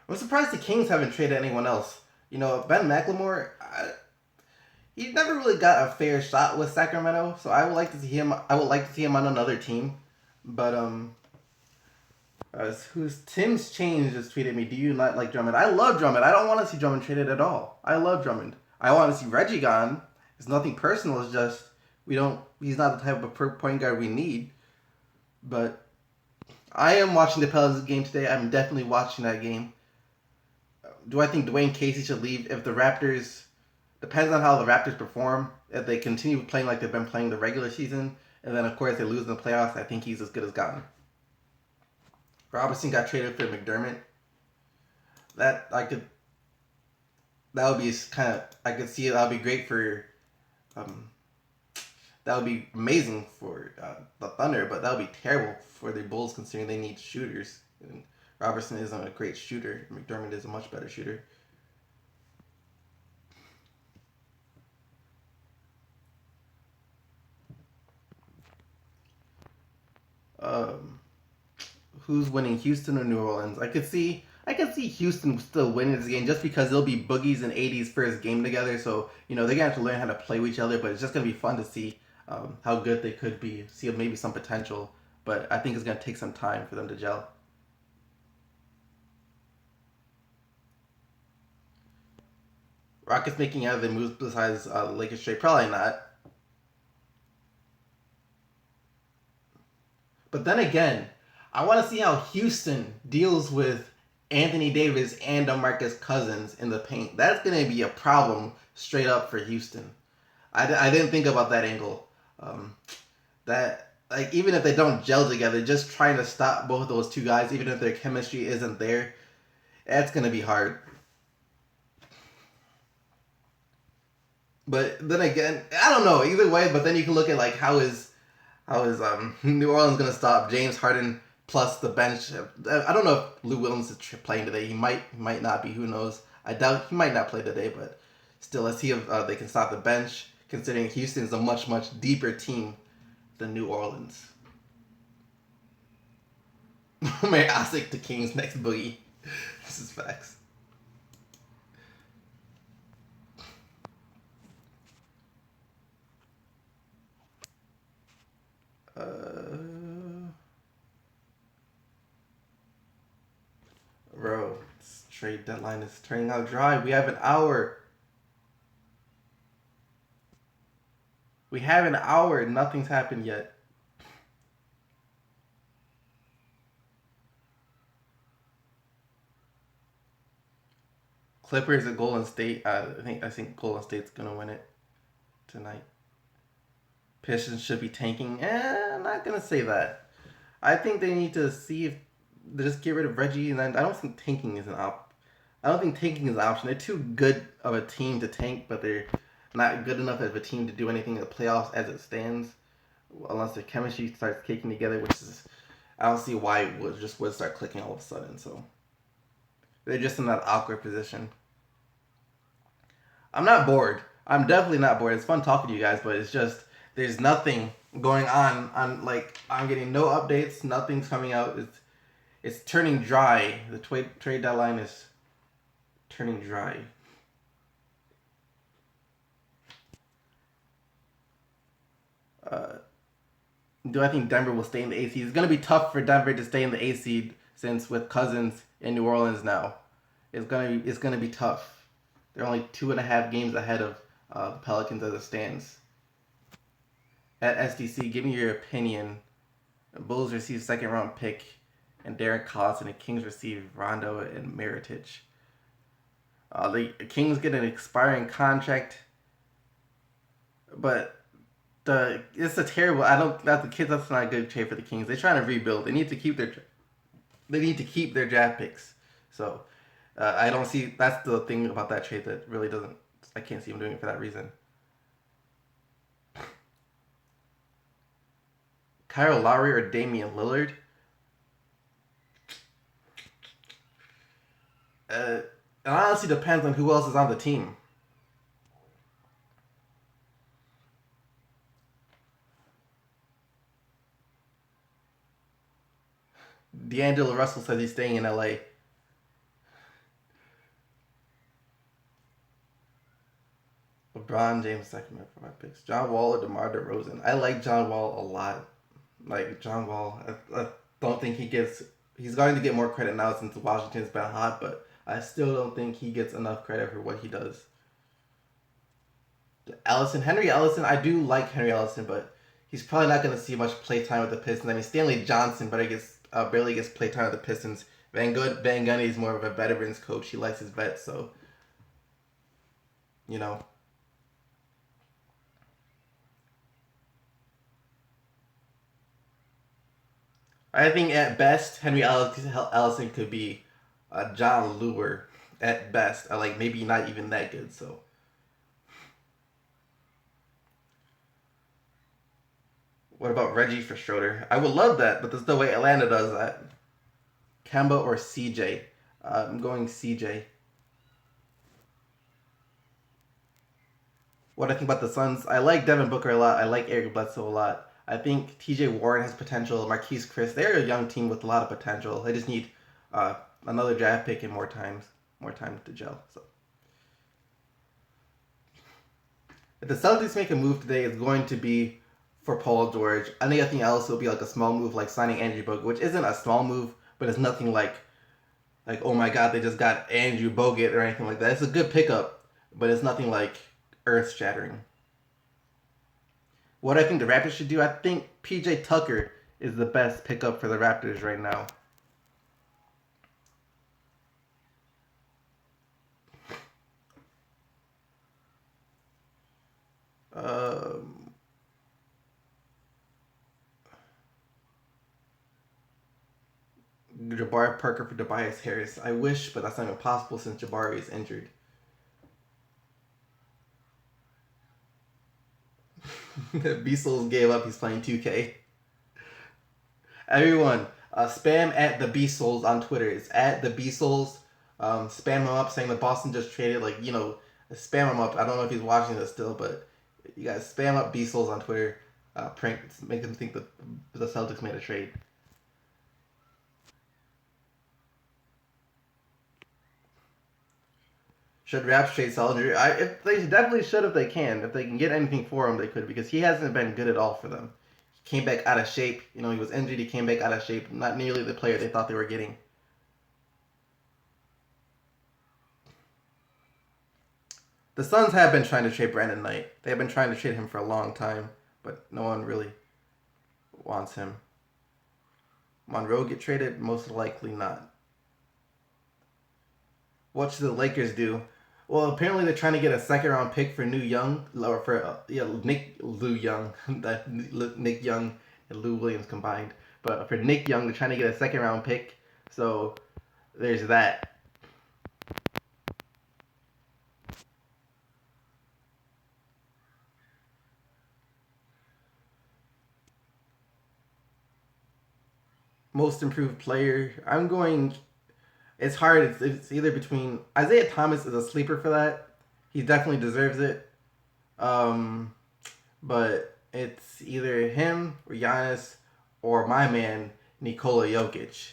I'm surprised the Kings haven't traded anyone else. You know, Ben McLemore, he never really got a fair shot with Sacramento, so I would like to see him. I would like to see him on another team, but who's Tim's Change just tweeted me. Do you not like Drummond? I love Drummond. I don't want to see Drummond traded at all. I love Drummond. I want to see Reggie gone. It's nothing personal. It's just we don't. He's not the type of point guard we need. But I am watching the Pelicans game today. I'm definitely watching that game. Do I think Dwayne Casey should leave? If the Raptors, depends on how the Raptors perform. If they continue playing like they've been playing the regular season, and then of course they lose in the playoffs, I think he's as good as gotten. Robertson got traded for McDermott. That would be kind of, I could see that would be great for, that would be amazing for the Thunder, but that would be terrible for the Bulls considering they need shooters. And Robertson isn't a great shooter. McDermott is a much better shooter. Who's winning, Houston or New Orleans? I could see Houston still winning this game just because they'll be Boogie's and 80's first game together. So, you know, they're going to have to learn how to play with each other, but it's just going to be fun to see how good they could be, see maybe some potential. But I think it's going to take some time for them to gel. Rockets making other moves besides Lakers trade? Probably not. But then again, I want to see how Houston deals with Anthony Davis and DeMarcus Cousins in the paint. That's going to be a problem straight up for Houston. I didn't think about that angle. That like even if they don't gel together, just trying to stop both of those two guys, even if their chemistry isn't there, that's going to be hard. But then again, I don't know either way. But then you can look at like how is New Orleans gonna stop James Harden plus the bench? I don't know if Lou Williams is playing today. He might not be. Who knows? I doubt he might not play today. But still, let's see if they can stop the bench. Considering Houston is a much deeper team than New Orleans. May Asik the Kings next boogie. This is facts. Bro, this trade deadline is turning out dry. We have an hour. We have an hour. Nothing's happened yet. Clippers at Golden State. I think Golden State's gonna win it tonight. Pistons should be tanking. I'm not gonna say that. I think they need to see if they just get rid of Reggie, and then I don't think tanking is an op. I don't think tanking is an option. They're too good of a team to tank, but they're not good enough of a team to do anything in the playoffs as it stands, unless their chemistry starts kicking together, which is I don't see why it would start clicking all of a sudden. So they're just in that awkward position. I'm not bored. I'm definitely not bored. It's fun talking to you guys, but it's just there's nothing going on. I'm getting no updates. Nothing's coming out. It's turning dry. The trade deadline is turning dry. Do I think Denver will stay in the A seed? It's going to be tough for Denver to stay in the A seed since with Cousins in New Orleans now. It's gonna be tough. They're only 2.5 games ahead of the Pelicans as it stands. At SDC, give me your opinion. The Bulls receive second round pick and Darren Collison, and the Kings receive Rondo and Mirotic. The Kings get an expiring contract But it's a terrible. I don't. That's the kids. That's not a good trade for the Kings. They're trying to rebuild. They need to keep their draft picks. So I don't see. That's the thing about that trade that really doesn't. I can't see them doing it for that reason. Kyle Lowry or Damian Lillard. It honestly depends on who else is on the team. D'Angelo Russell says he's staying in LA. LeBron James second for my picks. John Wall or DeMar DeRozan. I like John Wall a lot. Like John Wall, I don't think he gets. He's going to get more credit now since Washington's been hot, but I still don't think he gets enough credit for what he does. Henry Ellison. I do like Henry Ellison, but he's probably not going to see much play time with the Pistons. I mean, Stanley Johnson, but barely gets play time with the Pistons. Van Gundy is more of a veterans coach. He likes his vets, so you know. I think at best Henry Ellison could be John Lure at best. I like maybe not even that good. So what about Reggie for Schroeder? I would love that, but there's no way Atlanta does that. Kemba or CJ? I'm going CJ. What I think about the Suns? I like Devin Booker a lot. I like Eric Bledsoe a lot. I think TJ Warren has potential. Marquise Chris, they're a young team with a lot of potential. They just need uh, another draft pick and more time to gel. So if the Celtics make a move today, it's going to be for Paul George. I think anything else will be like a small move, like signing Andrew Bogut, which isn't a small move, but it's nothing like oh my god, they just got Andrew Bogut or anything like that. It's a good pickup, but it's nothing like earth shattering. What I think the Raptors should do, I think PJ Tucker is the best pickup for the Raptors right now. Um, Jabari Parker for Tobias Harris. I wish, but that's not even possible since Jabari is injured. Beasles gave up. He's playing 2K. Everyone, spam at the Beasles on Twitter. It's at the Beasles. Spam him up saying that Boston just traded. Spam him up. I don't know if he's watching this still, but you guys spam up Beasles on Twitter. Prank, make them think that the Celtics made a trade. Should Raps trade Salinger? If they definitely should if they can. If they can get anything for him, they could because he hasn't been good at all for them. He came back out of shape. You know, he was injured. He came back out of shape. Not nearly the player they thought they were getting. The Suns have been trying to trade Brandon Knight. They have been trying to trade him for a long time, but no one really wants him. Monroe get traded? Most likely not. What should the Lakers do? Well, apparently they're trying to get a second round pick for New Young or for Nick Lou Young, that Nick Young and Lou Williams combined. But for Nick Young, they're trying to get a second round pick. So there's that. Most improved player. I'm going. It's hard. It's either between Isaiah Thomas is a sleeper for that. He definitely deserves it. Um, but it's either him or Giannis or my man Nikola Jokic.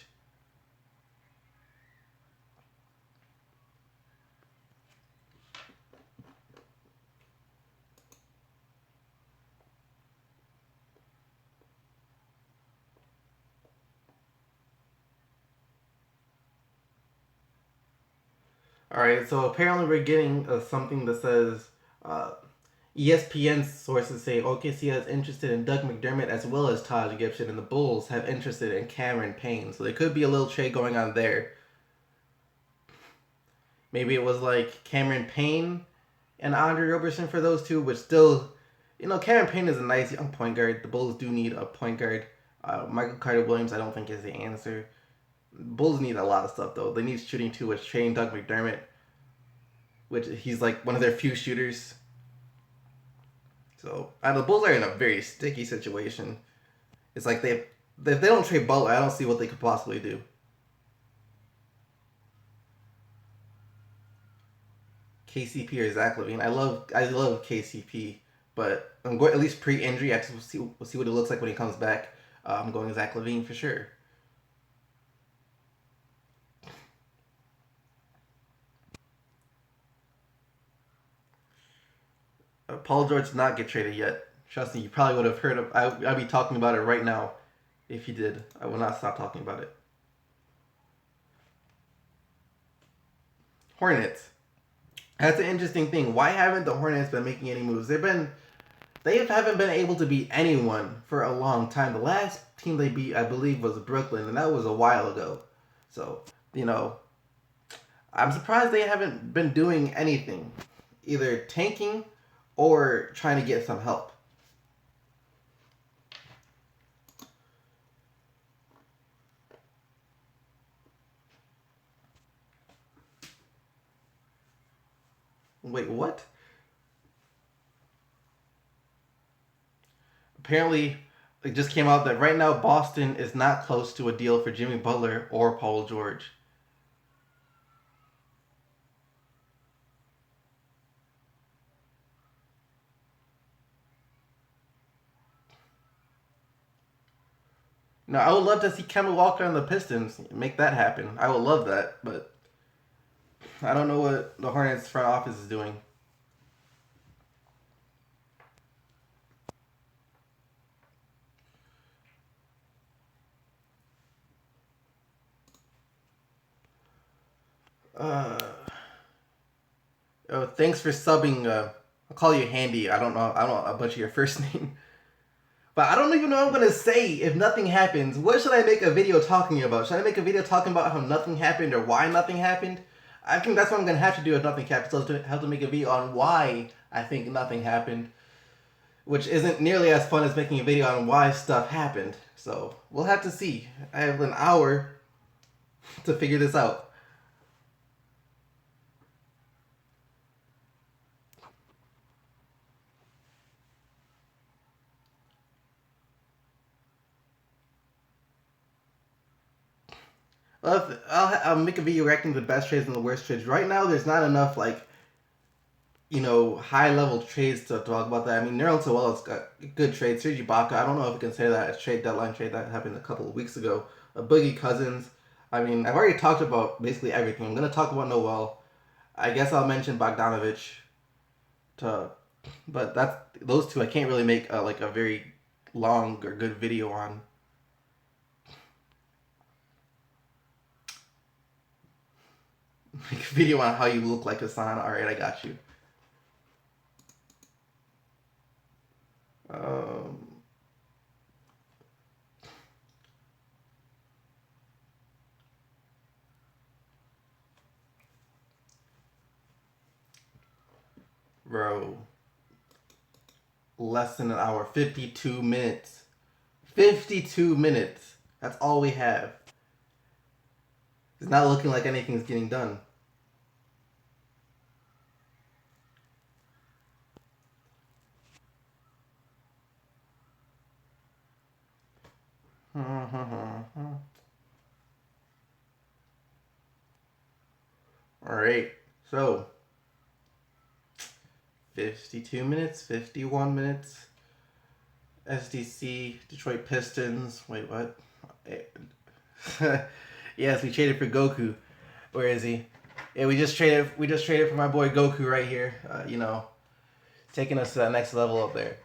All right, so apparently we're getting something that says uh, ESPN sources say OKC is interested in Doug McDermott as well as Taj Gibson, and the Bulls have interested in Cameron Payne. So there could be a little trade going on there. Maybe it was like Cameron Payne and Andre Roberson for those two, which still Cameron Payne is a nice young point guard. The Bulls do need a point guard. Michael Carter Williams, I don't think is the answer. Bulls need a lot of stuff though. They need shooting too, which trained Doug McDermott, which he's like one of their few shooters. So the Bulls are in a very sticky situation. It's like if they don't trade Butler, I don't see what they could possibly do. KCP or Zach LaVine. I love KCP, but I'm going at least pre-injury. I have to see what it looks like when he comes back. I'm going Zach LaVine for sure. Paul George did not get traded yet. Trust me, you probably would have heard of. I'd be talking about it right now if you did. I will not stop talking about it. Hornets. That's an interesting thing. Why haven't the Hornets been making any moves? They haven't been able to beat anyone for a long time. The last team they beat, I believe, was Brooklyn, and that was a while ago. So, I'm surprised they haven't been doing anything, either tanking or trying to get some help. Wait, what? Apparently, it just came out that right now Boston is not close to a deal for Jimmy Butler or Paul George. No, I would love to see Kemba Walker on the Pistons make that happen. I would love that, but I don't know what the Hornets front office is doing. Uh, oh, thanks for subbing. I'll call you Handy. I don't know a bunch of your first name. But I don't even know what I'm gonna say if nothing happens. What should I make a video talking about? Should I make a video talking about how nothing happened or why nothing happened? I think that's what I'm gonna have to do if nothing happens. So I have to make a video on why I think nothing happened, which isn't nearly as fun as making a video on why stuff happened. So we'll have to see. I have an hour to figure this out. Well, I'll make a video reacting to the best trades and the worst trades. Right now, there's not enough high level trades to talk about that. I mean, Nerlens Noel's got good trades. Serge Ibaka, I don't know if we can say that a trade deadline trade that happened a couple of weeks ago. Boogie Cousins. I mean, I've already talked about basically everything. I'm gonna talk about Noel. I guess I'll mention Bogdanovich. To, but that's those two. I can't really make a very long or good video on. Make a video on how you look like Hassan. All right, I got you. Um, bro, less than an hour. 52 minutes. 52 minutes. That's all we have. It's not looking like anything's getting done. All right, so 52 minutes, 51 minutes. SDC, Detroit Pistons. Wait, what? Yes, we traded for Goku. Where is he? Yeah, we just traded. We just traded for my boy Goku right here. Taking us to that next level up there.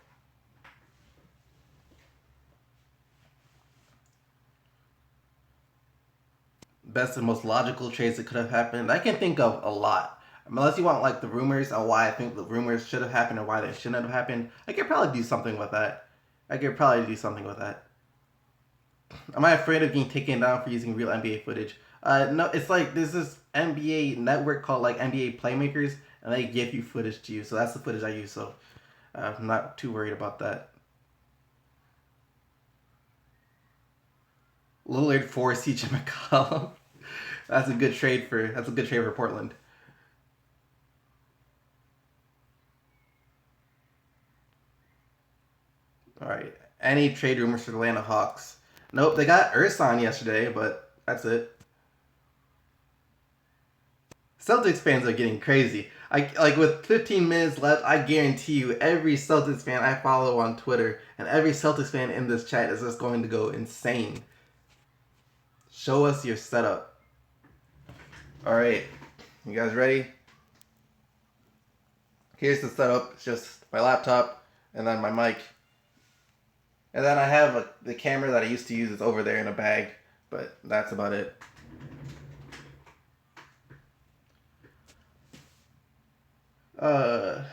Best and most logical trades that could have happened. I can think of a lot. Unless you want the rumors on why I think the rumors should have happened or why they shouldn't have happened, I could probably do something with that. Am I afraid of getting taken down for using real NBA footage? No, it's like there's this NBA network called NBA Playmakers, and they give you footage to use. So that's the footage I use. So I'm not too worried about that. Lillard for CJ McCollum. That's a good trade for Portland. All right. Any trade rumors for the Atlanta Hawks? Nope, they got Ursan yesterday, but that's it. Celtics fans are getting crazy. I like with 15 minutes left. I guarantee you, every Celtics fan I follow on Twitter and every Celtics fan in this chat is just going to go insane. Show us your setup. All right, you guys ready? Here's the setup. It's just my laptop and then my mic, and then I have the camera that I used to use is over there in a bag, but that's about it. Uh.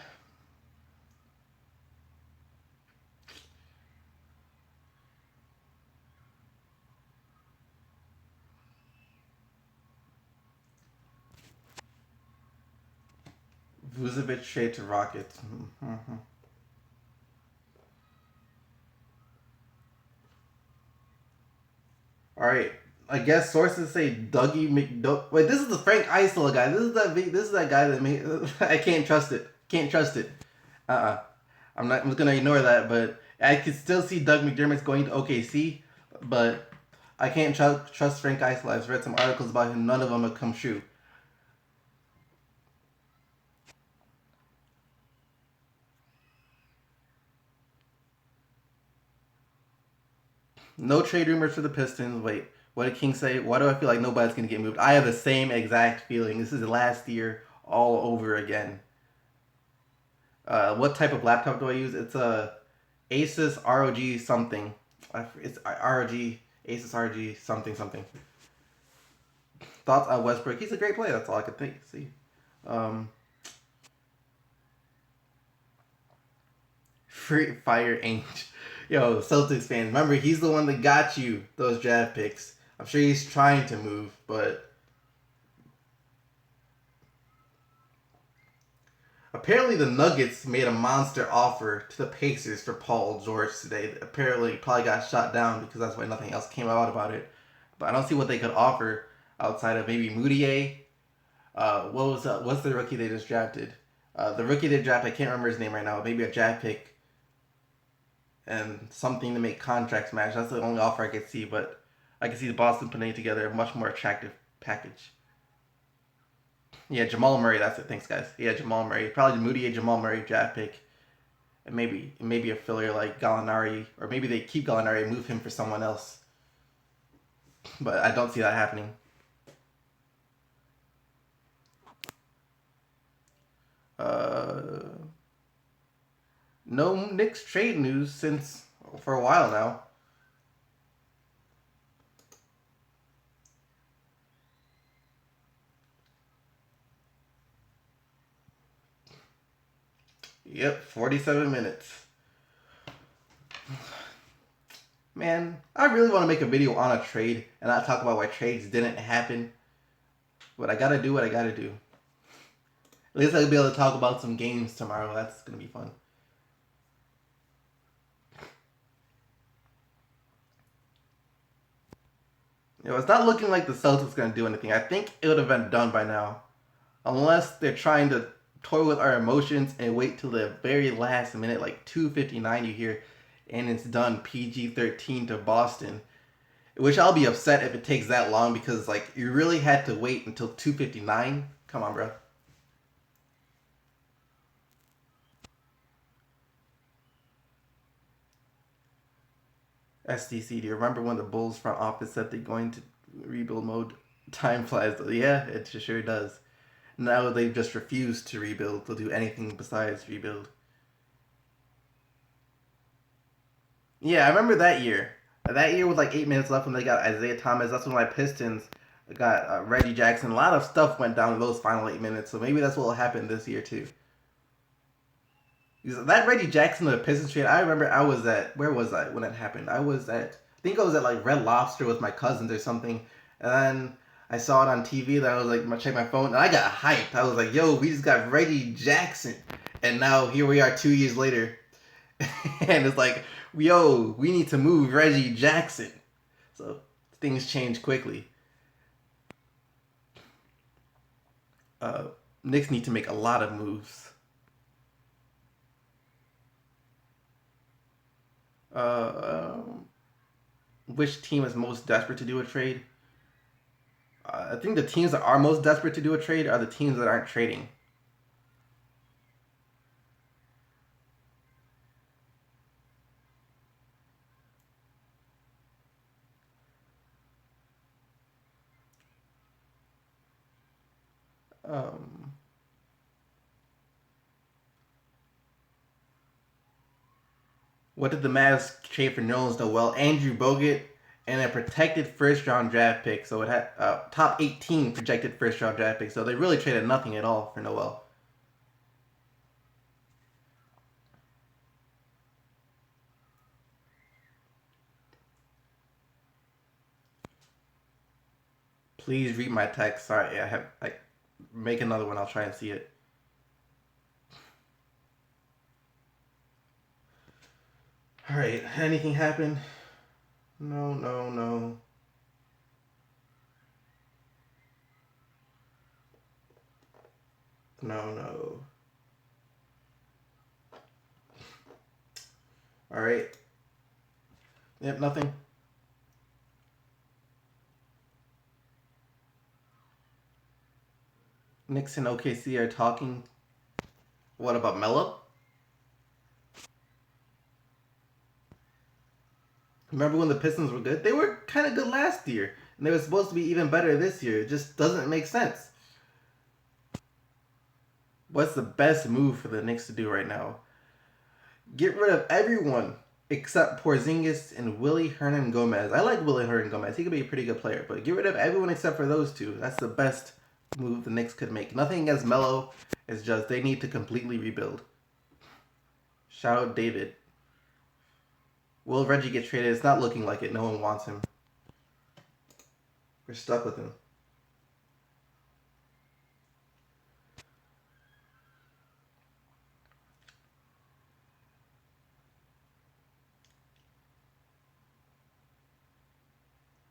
Vucevic trade to Rockets. All right. I guess sources say Dougie McDuck. Wait, this is the Frank Isola guy. This is that guy that made. I can't trust it. Can't trust it. I'm not. I'm just gonna ignore that. But I can still see Doug McDermott's going to OKC. But I can't trust Frank Isola. I've read some articles about him. None of them have come true. No trade rumors for the Pistons. Wait, what did King say? Why do I feel like nobody's gonna get moved? I have the same exact feeling. This is the last year all over again. What type of laptop do I use? It's a Asus ROG something. It's ROG Asus ROG something something. Thoughts on Westbrook? He's a great player. That's all I could think. See, um, Free Fire Angel. Yo, Celtics fans, remember he's the one that got you those draft picks. I'm sure he's trying to move, but apparently the Nuggets made a monster offer to the Pacers for Paul George today. Apparently, probably got shot down because that's why nothing else came out about it. But I don't see what they could offer outside of maybe Moutier. What's the rookie they just drafted? The rookie they drafted, I can't remember his name right now. Maybe a draft pick and something to make contracts match. That's the only offer I could see, but I can see the Boston putting together a much more attractive package. Yeah, Jamal Murray. That's it. Thanks, guys. Yeah, Jamal Murray. Probably Moutier, Jamal Murray draft pick, and maybe a filler like Gallinari, or maybe they keep Gallinari and move him for someone else. But I don't see that happening. Uh, no Knicks trade news since for a while now. Yep, 47 minutes. Man, I really want to make a video on a trade and not talk about why trades didn't happen. But I gotta do what I gotta do. At least I'll be able to talk about some games tomorrow. That's gonna be fun. It's not looking like the Celtics gonna do anything. I think it would have been done by now, unless they're trying to toy with our emotions and wait till the very last minute, like 2:59 you hear, and it's done PG-13 to Boston. Which I'll be upset if it takes that long because like you really had to wait until 2:59. Come on, bro. SDC, do you remember when the Bulls front office said they're going to rebuild mode? Time flies. Yeah, it sure does. Now they've just refused to rebuild. They'll do anything besides rebuild. Yeah, I remember that year. That year with like 8 minutes left when they got Isaiah Thomas. That's when my Pistons got Reggie Jackson. A lot of stuff went down in those final 8 minutes. So maybe that's what will happen this year too. Because that Reggie Jackson the Pistons trade, I remember I was at where was I when it happened? I think I was at like Red Lobster with my cousins or something, and then I saw it on TV. Then I was like, check my phone, and I got hyped. I was like, yo, we just got Reggie Jackson, And now here we are 2 years later, and it's like, yo, we need to move Reggie Jackson. So things change quickly. Uh, Knicks need to make a lot of moves. Uh, which team is most desperate to do a trade? I think the teams that are most desperate to do a trade are the teams that aren't trading. Um, what did the Mavs trade for Nerlens Noel, Andrew Bogut, and a protected first round draft pick? So it had top 18 projected first round draft pick. So they really traded nothing at all for Noel. Please read my text. Sorry, I have make another one. I'll try and see it. All right. Anything happen? No, no, no. No, no. All right. Yep, nothing. Knicks and OKC are talking. What about Melo? Remember when the Pistons were good? They were kind of good last year, and they were supposed to be even better this year. It just doesn't make sense. What's the best move for the Knicks to do right now? Get rid of everyone except Porzingis and Willie Hernan Gomez. I like Willie Hernan Gomez. He could be a pretty good player, but get rid of everyone except for those two. That's the best move the Knicks could make. Nothing against Melo. It's just they need to completely rebuild. Shout out David. Will Reggie get traded? It's not looking like it. No one wants him. We're stuck with him.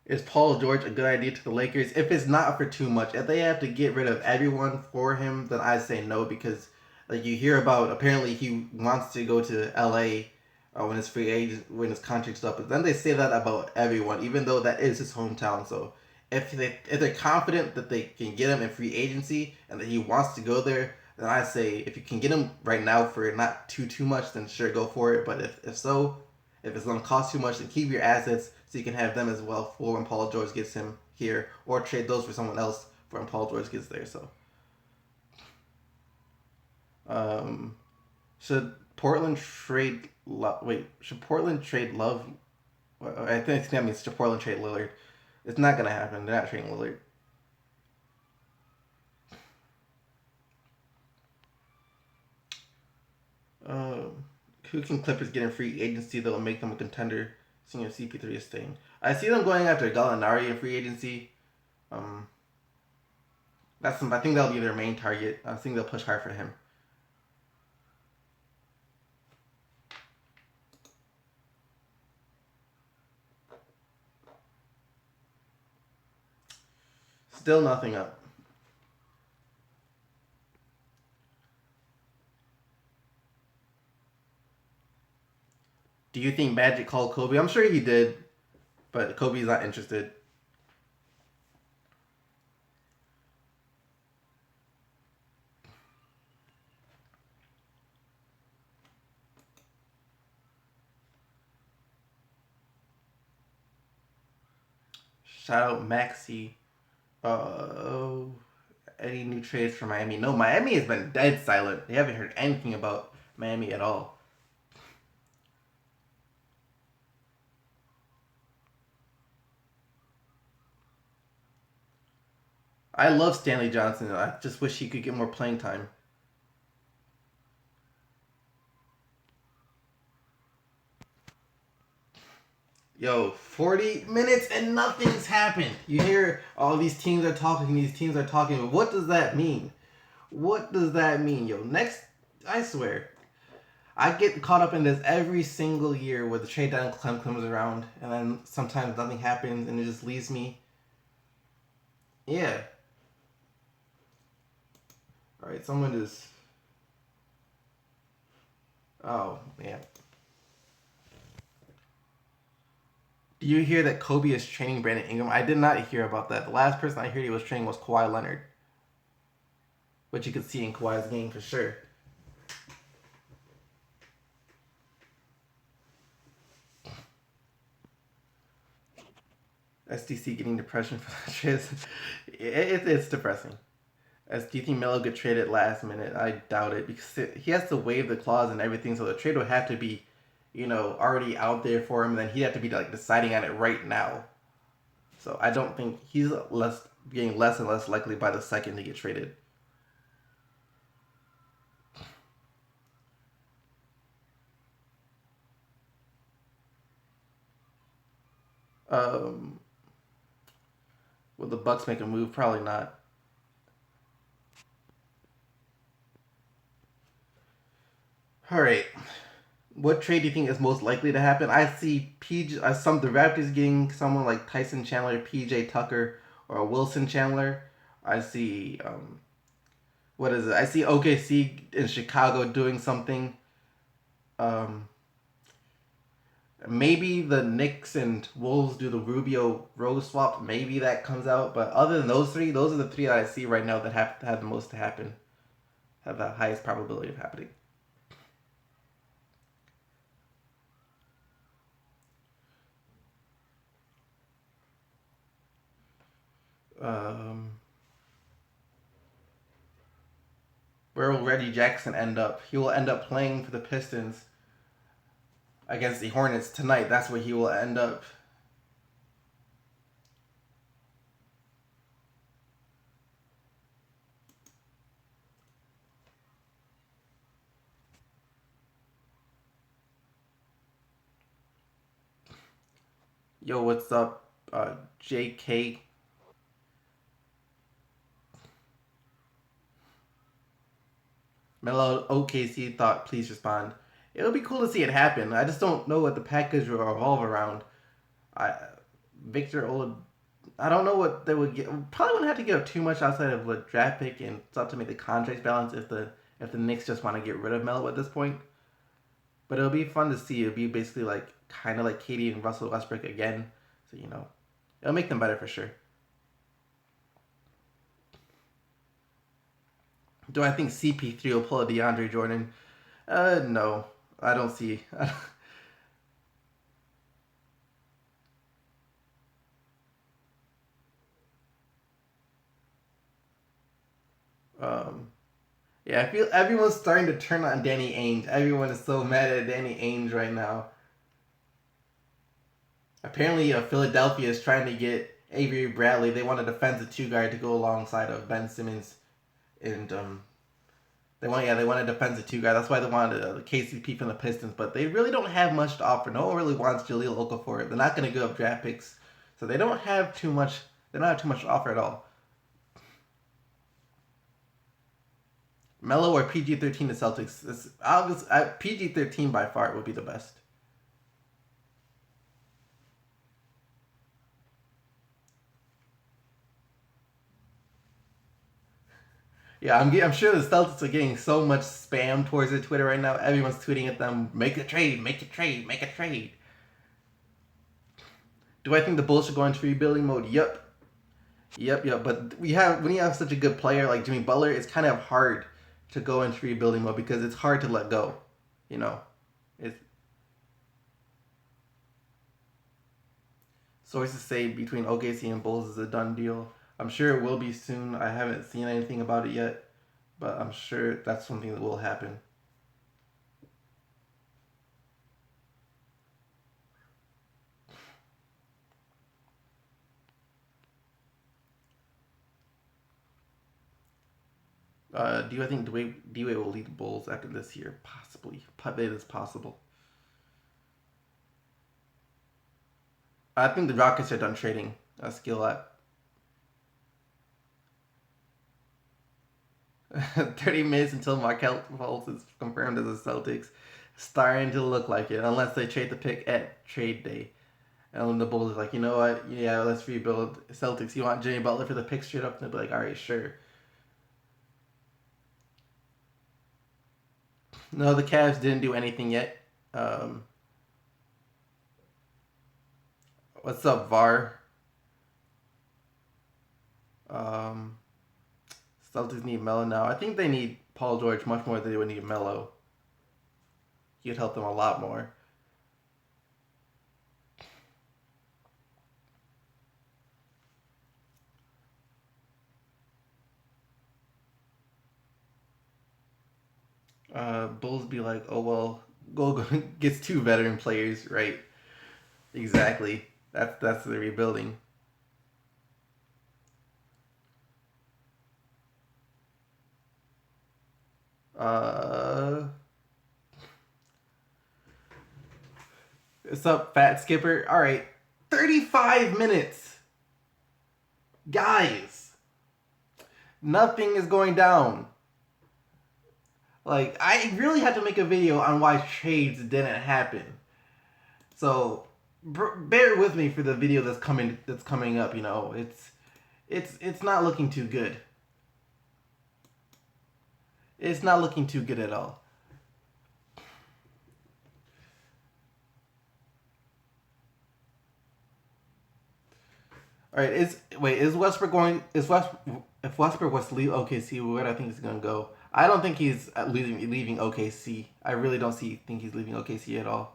Is Paul George a good idea to the Lakers? If it's not for too much, if they have to get rid of everyone for him, then I say no because, like you hear about, apparently he wants to go to LA when his free agent when his contract's up. But then they say that about everyone, even though that is his hometown. So if they're confident that they can get him in free agency and that he wants to go there, then I say if you can get him right now for not too much, then sure go for it. But if so, if it's gonna cost too much, then keep your assets so you can have them as well for when Paul George gets him here, or trade those for someone else for when Paul George gets there. So, um, should Portland trade? Wait, should Portland trade Love? I think that means should Portland trade Lillard? It's not gonna happen. They're not trading Lillard. Um, who can Clippers get in free agency that will make them a contender? Seeing if CP3 is staying. I see them going after Gallinari in free agency. Um, I think that'll be their main target. I think they'll push hard for him. Still nothing up. Do you think Magic called Kobe? I'm sure he did, but Kobe's not interested. Shout out Maxi. Uh, any new trades for Miami? No, Miami has been dead silent. They haven't heard anything about Miami at all. I love Stanley Johnson. I just wish he could get more playing time. Yo, 40 minutes and nothing's happened. You hear all these teams are talking, but what does that mean? What does that mean, yo? Next, I swear. I get caught up in this every single year where the trade deadline comes around, and then sometimes nothing happens, and it just leaves me. Yeah. All right, someone just. Oh man. Do you hear that Kobe is training Brandon Ingram? I did not hear about that. The last person I heard he was training was Kawhi Leonard, which you could see in Kawhi's game for sure. SDC getting depression for the trades. It's depressing. Do you think Melo get traded last minute? I doubt it because he has to waive the clause and everything, so the trade would have to be, already out there for him. And then he'd have to be like deciding on it right now. So I don't think he's getting less and less likely by the second to get traded. Um, will the Bucks make a move? Probably not. All right. What trade do you think is most likely to happen? I see the Raptors getting someone like Tyson Chandler, PJ Tucker, or Wilson Chandler. I see what is it? I see OKC in Chicago doing something. Um, maybe the Knicks and Wolves do the Rubio Rose swap. Maybe that comes out. But other than those three, those are the three that I see right now that have the most to happen, have the highest probability of happening. Um, where will Reggie Jackson end up? He will end up playing for the Pistons against the Hornets tonight. That's where he will end up. Yo, what's up, JK? Melo OKC thought, please respond. It would be cool to see it happen. I just don't know what the package will revolve around. I Victor Old, I don't know what they would get. Probably wouldn't have to give up too much outside of a draft pick and stuff to make the contracts balance if the Knicks just want to get rid of Melo at this point. But it'll be fun to see. It'll be basically like kind of like Katie and Russell Westbrook again. So it'll make them better for sure. Do I think CP3 will pull a DeAndre Jordan? No, I don't see. um, yeah, I feel everyone's starting to turn on Danny Ainge. Everyone is so mad at Danny Ainge right now. Apparently, Philadelphia is trying to get Avery Bradley. They want a defensive two guard to go alongside of Ben Simmons, and they want a defensive two guy. That's why they wanted the KCP from the Pistons, but they really don't have much to offer. No one really wants Jahlil Okafor. They're not going to give up draft picks, so they don't have too much. They don't have too much to offer at all. Melo or PG-13 to Celtics. It's obvious. PG-13 by far would be the best. Yeah, I'm sure the Celtics are getting so much spam towards their Twitter right now. Everyone's tweeting at them, make a trade, make a trade, make a trade. Do I think the Bulls should go into rebuilding mode? Yep. Yep. But when you have such a good player like Jimmy Butler, it's kind of hard to go into rebuilding mode because it's hard to let go. You know, it's sources say between OKC and Bulls is a done deal. I'm sure it will be soon. I haven't seen anything about it yet, but I'm sure that's something that will happen. Do I think D-Wade will lead the Bulls after this year? Possibly. It is possible. I think the Rockets are done trading a skill at. 30 minutes until Markel Fultz is confirmed as a Celtics. Starting to look like it, unless they trade the pick at trade day. And then the Bulls is like, you know what? Yeah, let's rebuild. Celtics, you want Jimmy Butler for the pick straight up? And they'll be like, all right, sure. No, the Cavs didn't do anything yet. Um, what's up, VAR? Um, Celtics need Melo now. I think they need Paul George much more than they would need Melo. He'd help them a lot more. Bulls be like, oh well, go gets two veteran players, right? Exactly. That's the rebuilding. Uh, what's up, Fat Skipper? All right, 35 minutes, guys. Nothing is going down. Like, I really had to make a video on why trades didn't happen. So bear with me for the video that's coming up. You know, it's not looking too good. It's not looking too good at all. All right, is Westbrook going? If Westbrook was to leave OKC, where do I think he's gonna go? I don't think he's leaving OKC. I really don't think he's leaving OKC at all.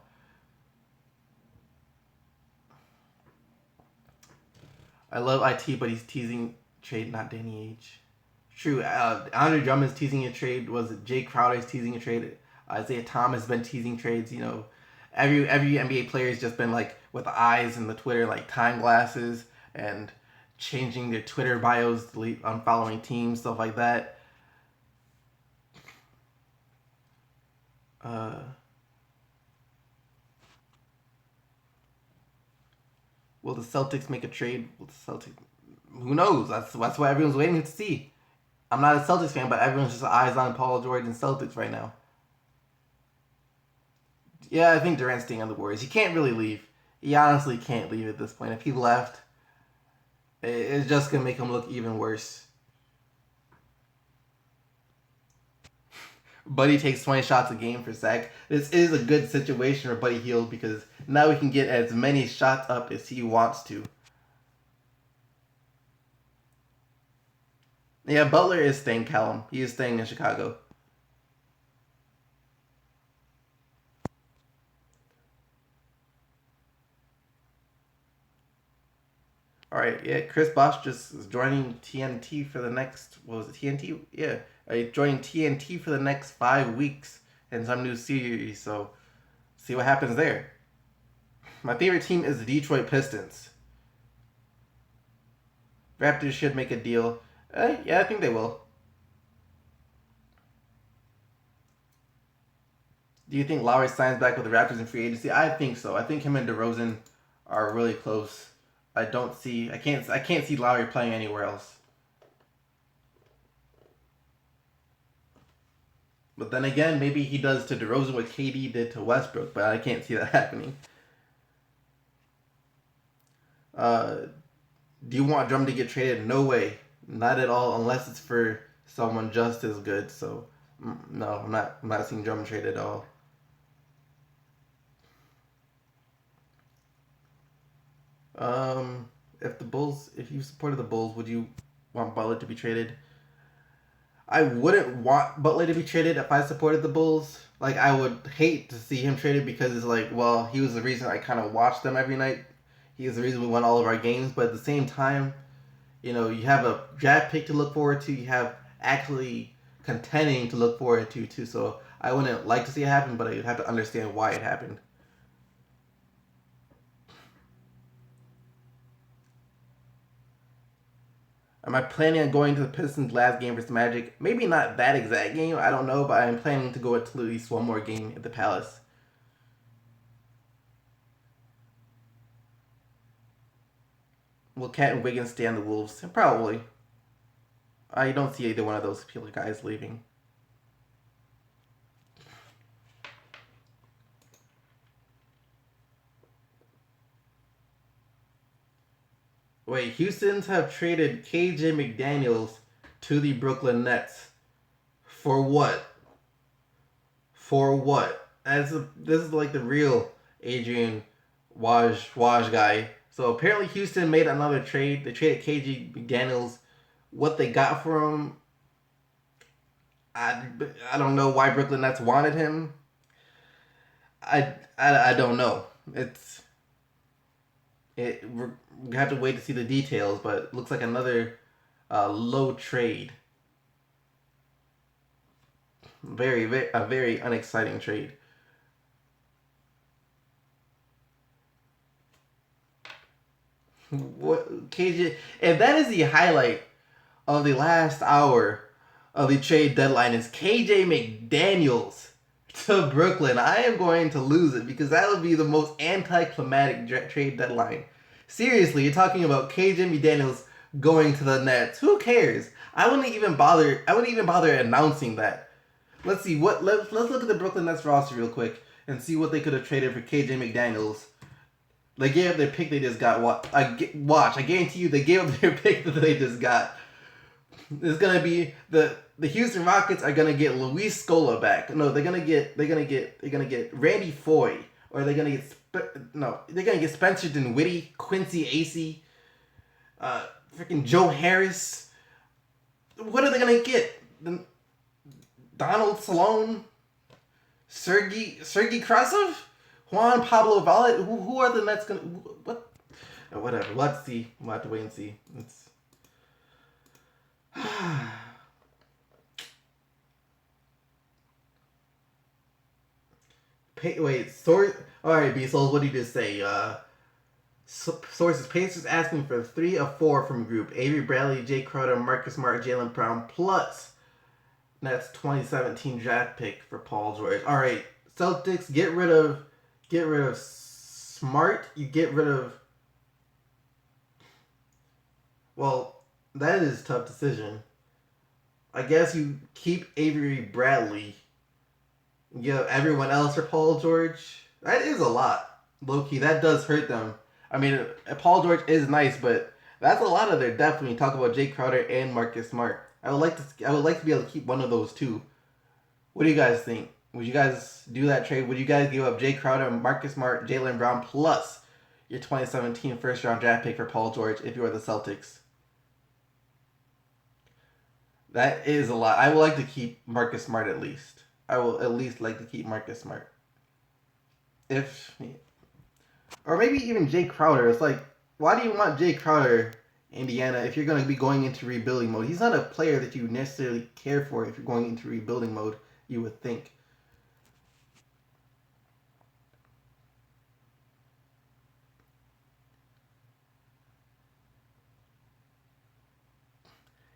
I love IT, but he's teasing trade, not Danny H. True. Andre Drummond's teasing a trade. Was it Jay Crowder's teasing a trade? Isaiah Thomas has been teasing trades. You know, every NBA player has just been like with the eyes and the Twitter like time glasses and changing their Twitter bios, unfollowing teams, stuff like that. Uh, will the Celtics make a trade? Will the Celtics? Who knows? That's what everyone's waiting to see. I'm not a Celtics fan, but everyone's just eyes on Paul George and Celtics right now. Yeah, I think Durant's staying on the Warriors. He can't really leave. He honestly can't leave at this point. If he left, it's just gonna make him look even worse. Buddy takes 20 shots a game for Zach. This is a good situation for Buddy Hield because now he can get as many shots up as he wants to. Yeah, Butler is staying, Callum. He is staying in Chicago. All right, yeah. Chris Bosh just is joining TNT for the next. What was it? TNT? Yeah, joining TNT for the next 5 weeks in some new series. So, see what happens there. My favorite team is the Detroit Pistons. Raptors should make a deal. Yeah, I think they will. Do you think Lowry signs back with the Raptors in free agency? I think so. I think him and DeRozan are really close. I can't see Lowry playing anywhere else. But then again, maybe he does to DeRozan what KD did to Westbrook, but I can't see that happening. Uh, do you want Drum to get traded? No way, not at all, unless it's for someone just as good. So, no, I'm not. I'm not seeing Drum traded at all. Um, if you supported the Bulls, would you want Butler to be traded? I wouldn't want Butler to be traded if I supported the Bulls. Like, I would hate to see him traded because it's like, well, he was the reason I kind of watched them every night. He was the reason we won all of our games. But at the same time, you know, you have a draft pick to look forward to. You have actually contending to look forward to, too. So I wouldn't like to see it happen, but I have to understand why it happened. Am I planning on going to the Pistons' last game versus Magic? Maybe not that exact game. I don't know, but I'm planning to go to at least one more game at the Palace. Will Cat and Wiggins stay on the Wolves? Probably. I don't see either one of those guys leaving. Wait, Houston's have traded KJ McDaniels to the Brooklyn Nets. For what? For what? This is like the real Adrian Waj guy. So apparently Houston made another trade. They traded KJ McDaniels. What they got for him, I, I don't know why Brooklyn Nets wanted him. I don't know. We have to wait to see the details, but it looks like another low trade. A very unexciting trade. What KJ? If that is the highlight of the last hour of the trade deadline, is KJ McDaniels to Brooklyn, I am going to lose it because that would be the most anticlimactic trade deadline. Seriously, you're talking about KJ McDaniels going to the Nets. Who cares? I wouldn't even bother announcing that. Let's see let's look at the Brooklyn Nets roster real quick and see what they could have traded for KJ McDaniels. They gave up their pick they just got. Watch. I guarantee you they gave up their pick that they just got. It's gonna be the Houston Rockets are gonna get Luis Scola back. No, they're gonna get Randy Foye, or they're gonna get Spencer Dinwiddie, Quincy Acey, freaking Joe Harris. What are they gonna get? Donald Salone, Sergei Krasov, Juan Pablo Valle. Who are the Nets gonna? What? Whatever. Let's see. We'll have to wait and see. It's. All right, B Souls. What did you just say? Sources: Pacers asking for 3 of 4 from group: Avery Bradley, Jay Crowder, Marcus Smart, Jaylen Brown, plus Nets 2017 draft pick for Paul George. All right, Celtics, get rid of Smart. You get rid of. Well, that is a tough decision. I guess you keep Avery Bradley. Give everyone else for Paul George. That is a lot. Low key, that does hurt them. I mean, Paul George is nice, but that's a lot of their depth when you talk about Jay Crowder and Marcus Smart. I would like to be able to keep one of those two. What do you guys think? Would you guys do that trade? Would you guys give up Jay Crowder, Marcus Smart, Jaylen Brown, plus your 2017 first round draft pick for Paul George if you were the Celtics? That is a lot. I would like to keep Marcus Smart at least. I will at least like to keep Marcus Smart. Or maybe even Jay Crowder. It's like, why do you want Jay Crowder, Indiana, if you're going to be going into rebuilding mode? He's not a player that you necessarily care for if you're going into rebuilding mode, you would think.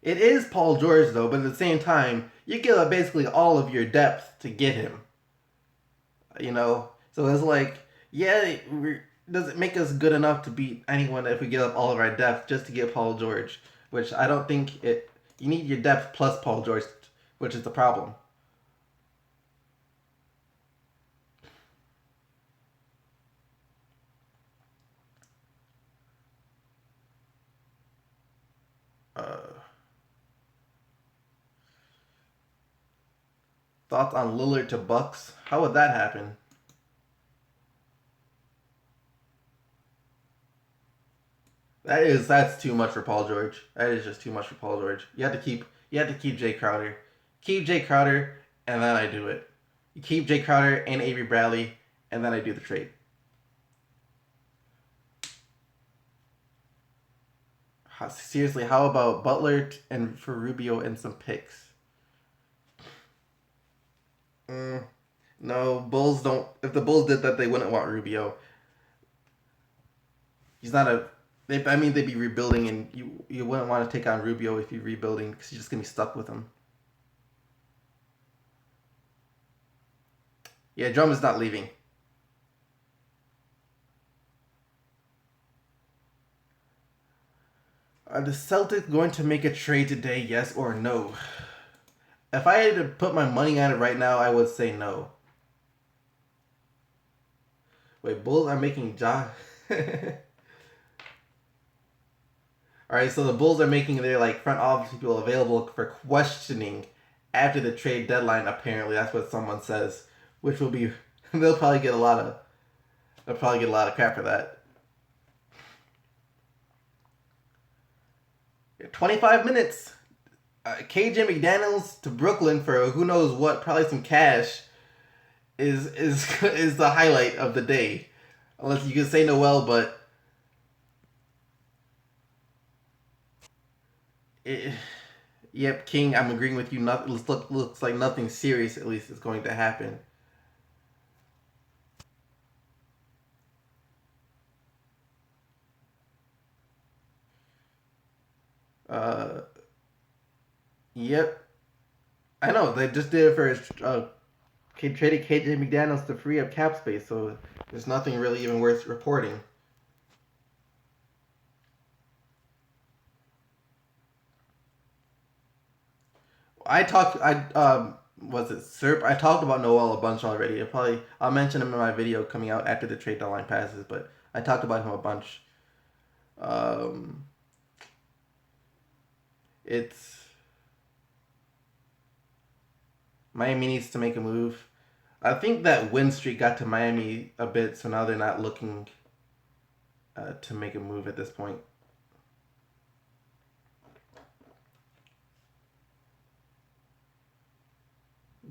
It is Paul George, though, but at the same time, you give up basically all of your depth to get him. You know? So it's like, yeah, does it make us good enough to beat anyone if we give up all of our depth just to get Paul George? Which I don't think it. You need your depth plus Paul George, which is the problem. Uh, Thoughts on Lillard to Bucks? How would that happen? That's too much for Paul George. That is just too much for Paul George. You have to keep Jay Crowder. Keep Jay Crowder, and then I do it. You keep Jay Crowder and Avery Bradley, and then I do the trade. Seriously, how about Butler and for Rubio and some picks? Mm, no, Bulls don't. If the Bulls did that, they wouldn't want Rubio. He's not a. I mean, they'd be rebuilding, and you wouldn't want to take on Rubio if you're rebuilding because you're just gonna be stuck with him. Yeah, Drummond's not leaving. Are the Celtics going to make a trade today, yes or no? If I had to put my money on it right now, I would say no. Wait, Bulls are making Alright, so the Bulls are making their like front office people available for questioning after the trade deadline, apparently. That's what someone says. Which will be they'll probably get a lot of crap for that. 25 minutes. KJ McDaniels to Brooklyn for who knows what, probably some cash, is the highlight of the day. Unless you can say Noel, but yep, King, I'm agreeing with you. Looks like nothing serious at least is going to happen. Uh, yep. I know they just did it for traded KJ McDaniels to free up cap space, so there's nothing really even worth reporting. Was it Serp? I talked about Noel a bunch already. I'll mention him in my video coming out after the trade deadline passes, but I talked about him a bunch. Um, it's Miami needs to make a move. I think that win streak got to Miami a bit, so now they're not looking to make a move at this point.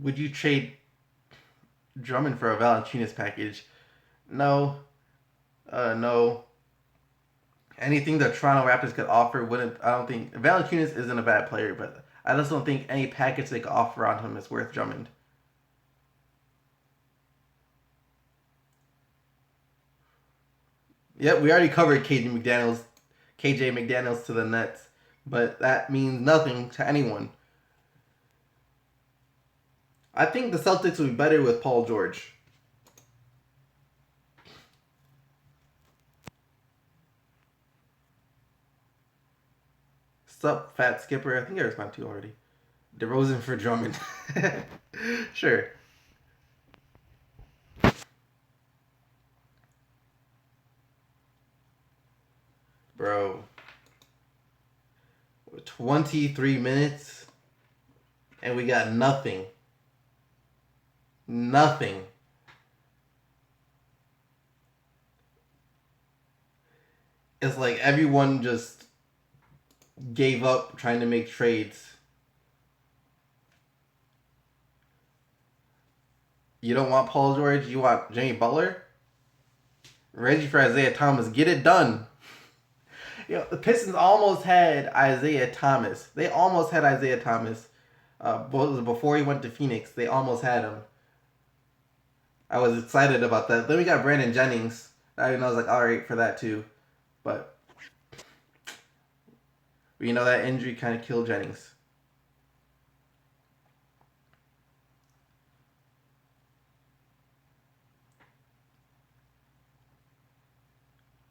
Would you trade Drummond for a Valanciunas package? No. No. Anything the Toronto Raptors could offer wouldn't. I don't think Valanciunas isn't a bad player, but I just don't think any package they could offer on him is worth Drummond. Yep, we already covered KJ McDaniels to the Nets, but that means nothing to anyone. I think the Celtics would be better with Paul George. Sup, Fat Skipper? I think I responded to you already. DeRozan for Drummond. Sure. Bro. 23 minutes and we got nothing. Nothing. It's like everyone just gave up trying to make trades. You don't want Paul George, you want Jimmy Butler? Reggie for Isaiah Thomas. Get it done. You know, the Pistons almost had Isaiah Thomas. They almost had Isaiah Thomas. Before he went to Phoenix, they almost had him. I was excited about that. Then we got Brandon Jennings. I was like, all right for that too. But you know, that injury kind of killed Jennings.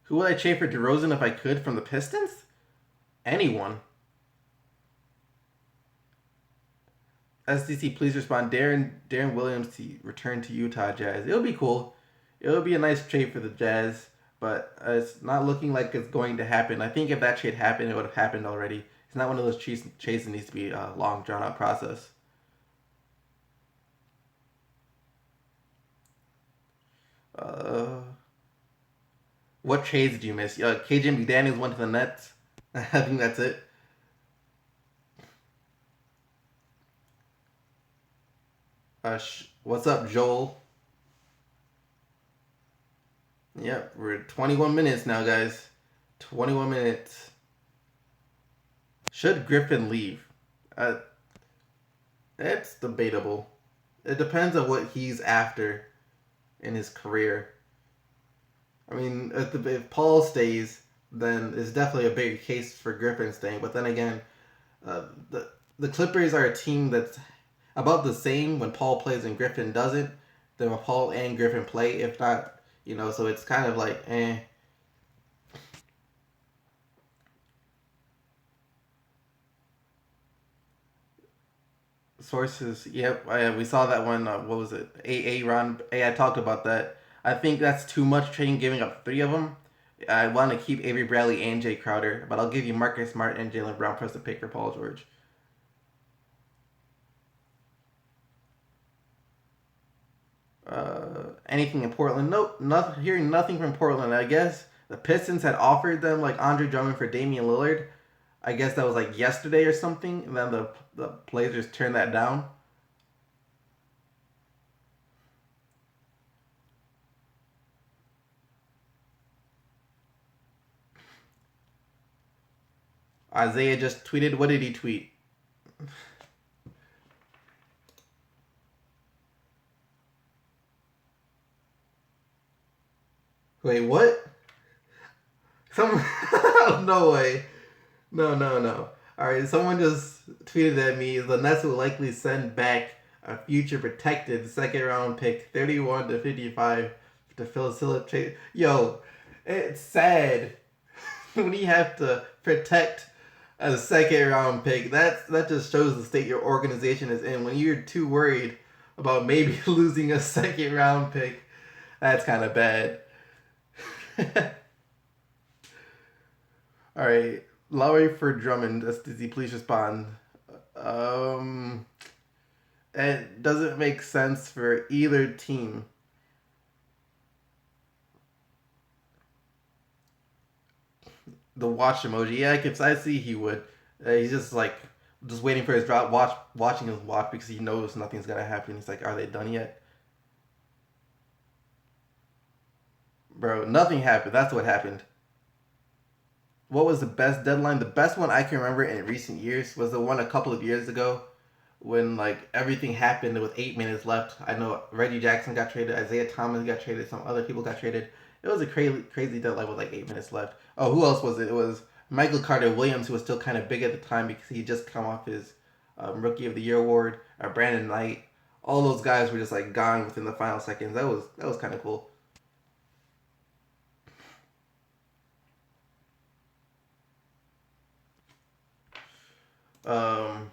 Who would I trade for DeRozan if I could from the Pistons? Anyone. SDC, please respond. Darren Williams to return to Utah Jazz. It would be cool. It would be a nice trade for the Jazz, but it's not looking like it's going to happen. I think if that trade happened, it would have happened already. It's not one of those trades that needs to be a long, drawn-out process. What trades do you miss? KJ McDaniels went to the Nets. I think that's it. What's up, Joel? Yep, we're at 21 minutes now, guys. 21 minutes. Should Griffin leave? It's debatable. It depends on what he's after in his career. I mean, if Paul stays, then it's definitely a bigger case for Griffin staying. But then again, the Clippers are a team that's about the same when Paul plays and Griffin doesn't than when Paul and Griffin play. If not, so it's kind of like eh. Sources. Yep, we saw that one. What was it? Ron. I talked about that. I think that's too much trading, giving up three of them. I want to keep Avery Bradley and Jay Crowder, but I'll give you Marcus Smart and Jaylen Brown plus the pick for Paul George. Anything in Portland? Nope. Nothing. Hearing nothing from Portland. I guess the Pistons had offered them like Andre Drummond for Damian Lillard. I guess that was like yesterday or something, and then the Blazers turned that down. Isaiah just tweeted. What did he tweet? Wait, what? Some no way. No, no, no. All right, someone just tweeted at me. The Nets will likely send back a future protected second round pick, 31 to 55, to facilitate. Yo, it's sad when you have to protect a second round pick. That just shows the state your organization is in. When you're too worried about maybe losing a second round pick, that's kind of bad. All right, Lowry for Drummond. Does he please respond? Um, it doesn't make sense for either team. The watch emoji. Yeah, if I see he would. He's just like just waiting for his drop, watching his watch because he knows nothing's gonna happen. He's like, are they done yet, bro? Nothing happened. That's what happened. What was the best deadline? The best one I can remember in recent years was the one a couple of years ago when like everything happened with 8 minutes left. I know Reggie Jackson got traded, Isaiah Thomas got traded, some other people got traded. It was a crazy deadline with like 8 minutes left. Oh, who else was it? It was Michael Carter Williams, who was still kind of big at the time because he just come off his Rookie of the Year award. Brandon Knight, all those guys were just like gone within the final seconds. That was kind of cool. Um,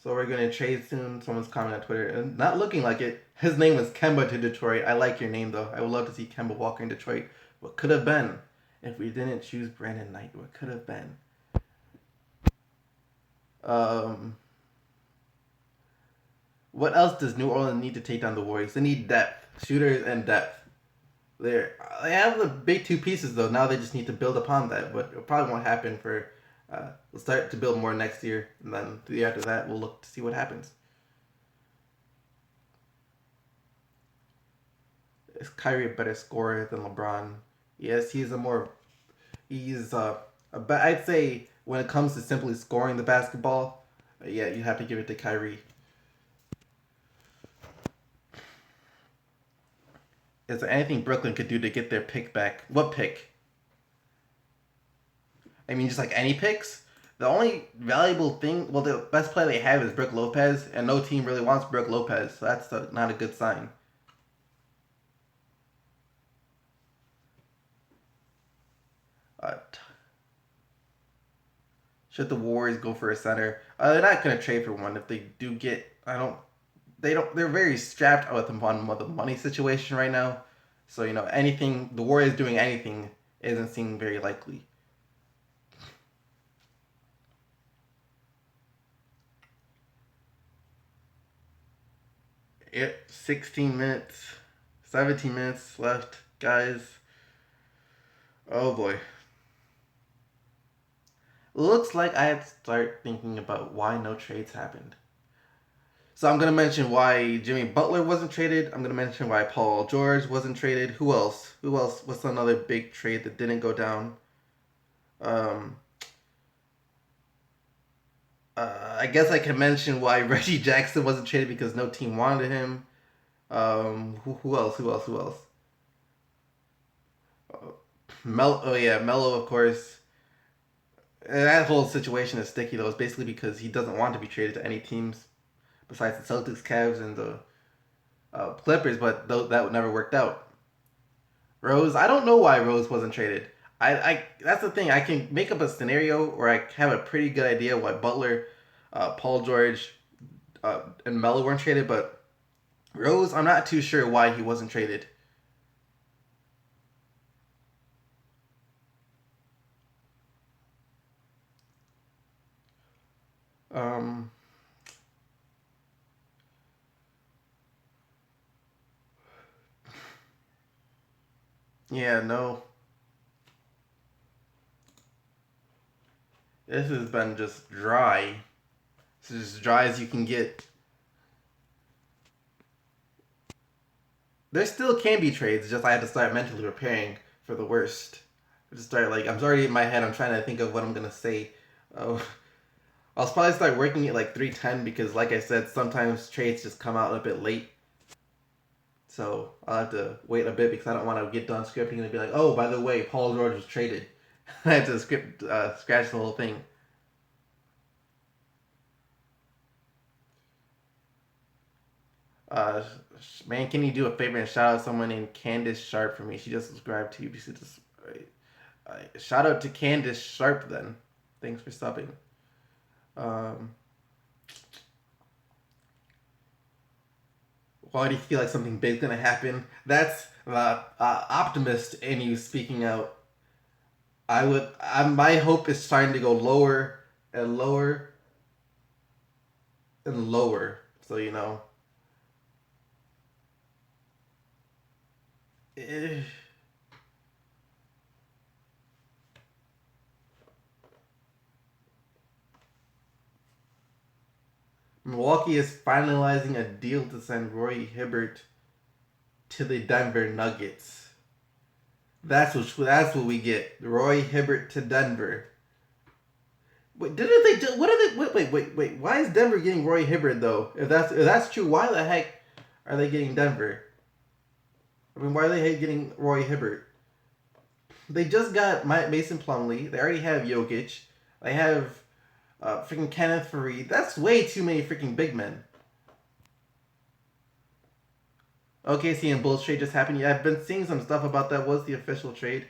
so we're gonna trade soon. Someone's commenting on Twitter, and not looking like it. His name was Kemba to Detroit. I like your name though. I would love to see Kemba Walker in Detroit. What could have been if we didn't choose Brandon Knight? What could have been? Um, what else does New Orleans need to take down the Warriors? They need depth, shooters, and depth. They have the big two pieces though. Now they just need to build upon that, but it probably won't happen for. We'll start to build more next year, and then the year after that, we'll look to see what happens. Is Kyrie a better scorer than LeBron? Yes, he's but I'd say when it comes to simply scoring the basketball, yeah, you have to give it to Kyrie. Is there anything Brooklyn could do to get their pick back? What pick? I mean, just like any picks. The only valuable thing, well, the best player they have is Brook Lopez, and no team really wants Brook Lopez, so that's not a good sign. Uh, should the Warriors go for a center? They're not gonna trade for one. If they do get, I don't. They don't. They're very strapped with them on the money situation right now. So anything the Warriors doing anything isn't seeming very likely. 16 minutes, 17 minutes left, guys. Oh boy. Looks like I had to start thinking about why no trades happened. So I'm gonna mention why Jimmy Butler wasn't traded. I'm gonna mention why Paul George wasn't traded. Who else? Who else? What's another big trade that didn't go down? Um, I guess I can mention why Reggie Jackson wasn't traded because no team wanted him. Who else? Who else? Who else? Uh, Oh yeah, Melo of course. That whole situation is sticky though. It's basically because he doesn't want to be traded to any teams besides the Celtics, Cavs, and the Clippers. But that never worked out. Rose, I don't know why Rose wasn't traded. I that's the thing. I can make up a scenario where I have a pretty good idea why Butler, Paul George, and Melo weren't traded, but Rose, I'm not too sure why he wasn't traded. Um, yeah, no. This has been just dry. It's as dry as you can get. There still can be trades, just I had to start mentally preparing for the worst. I just start like I'm already in my head. I'm trying to think of what I'm gonna say. Oh, I'll probably start working at like 3:10 because, like I said, sometimes trades just come out a bit late. So I'll have to wait a bit because I don't want to get done scripting and be like, oh, by the way, Paul George was traded. I had to scratch the whole thing. Uh, man, can you do a favor and shout out someone named Candace Sharp for me? She just subscribed to you. She just shout out to Candace Sharp then. Thanks for subbing. Um, why do you feel like something big's gonna happen? That's the optimist in you speaking out. My hope is starting to go lower and lower and lower. So eh, Milwaukee is finalizing a deal to send Roy Hibbert to the Denver Nuggets. That's what we get. Roy Hibbert to Denver. Wait, didn't they? What are they? Wait. Why is Denver getting Roy Hibbert though? If that's true, why the heck are they getting Denver? I mean, why are they getting Roy Hibbert? They just got Mason Plumlee. They already have Jokic. They have freaking Kenneth Faried. That's way too many freaking big men. OKC and Bulls trade just happened. Yeah, I've been seeing some stuff about that. Was the official trade?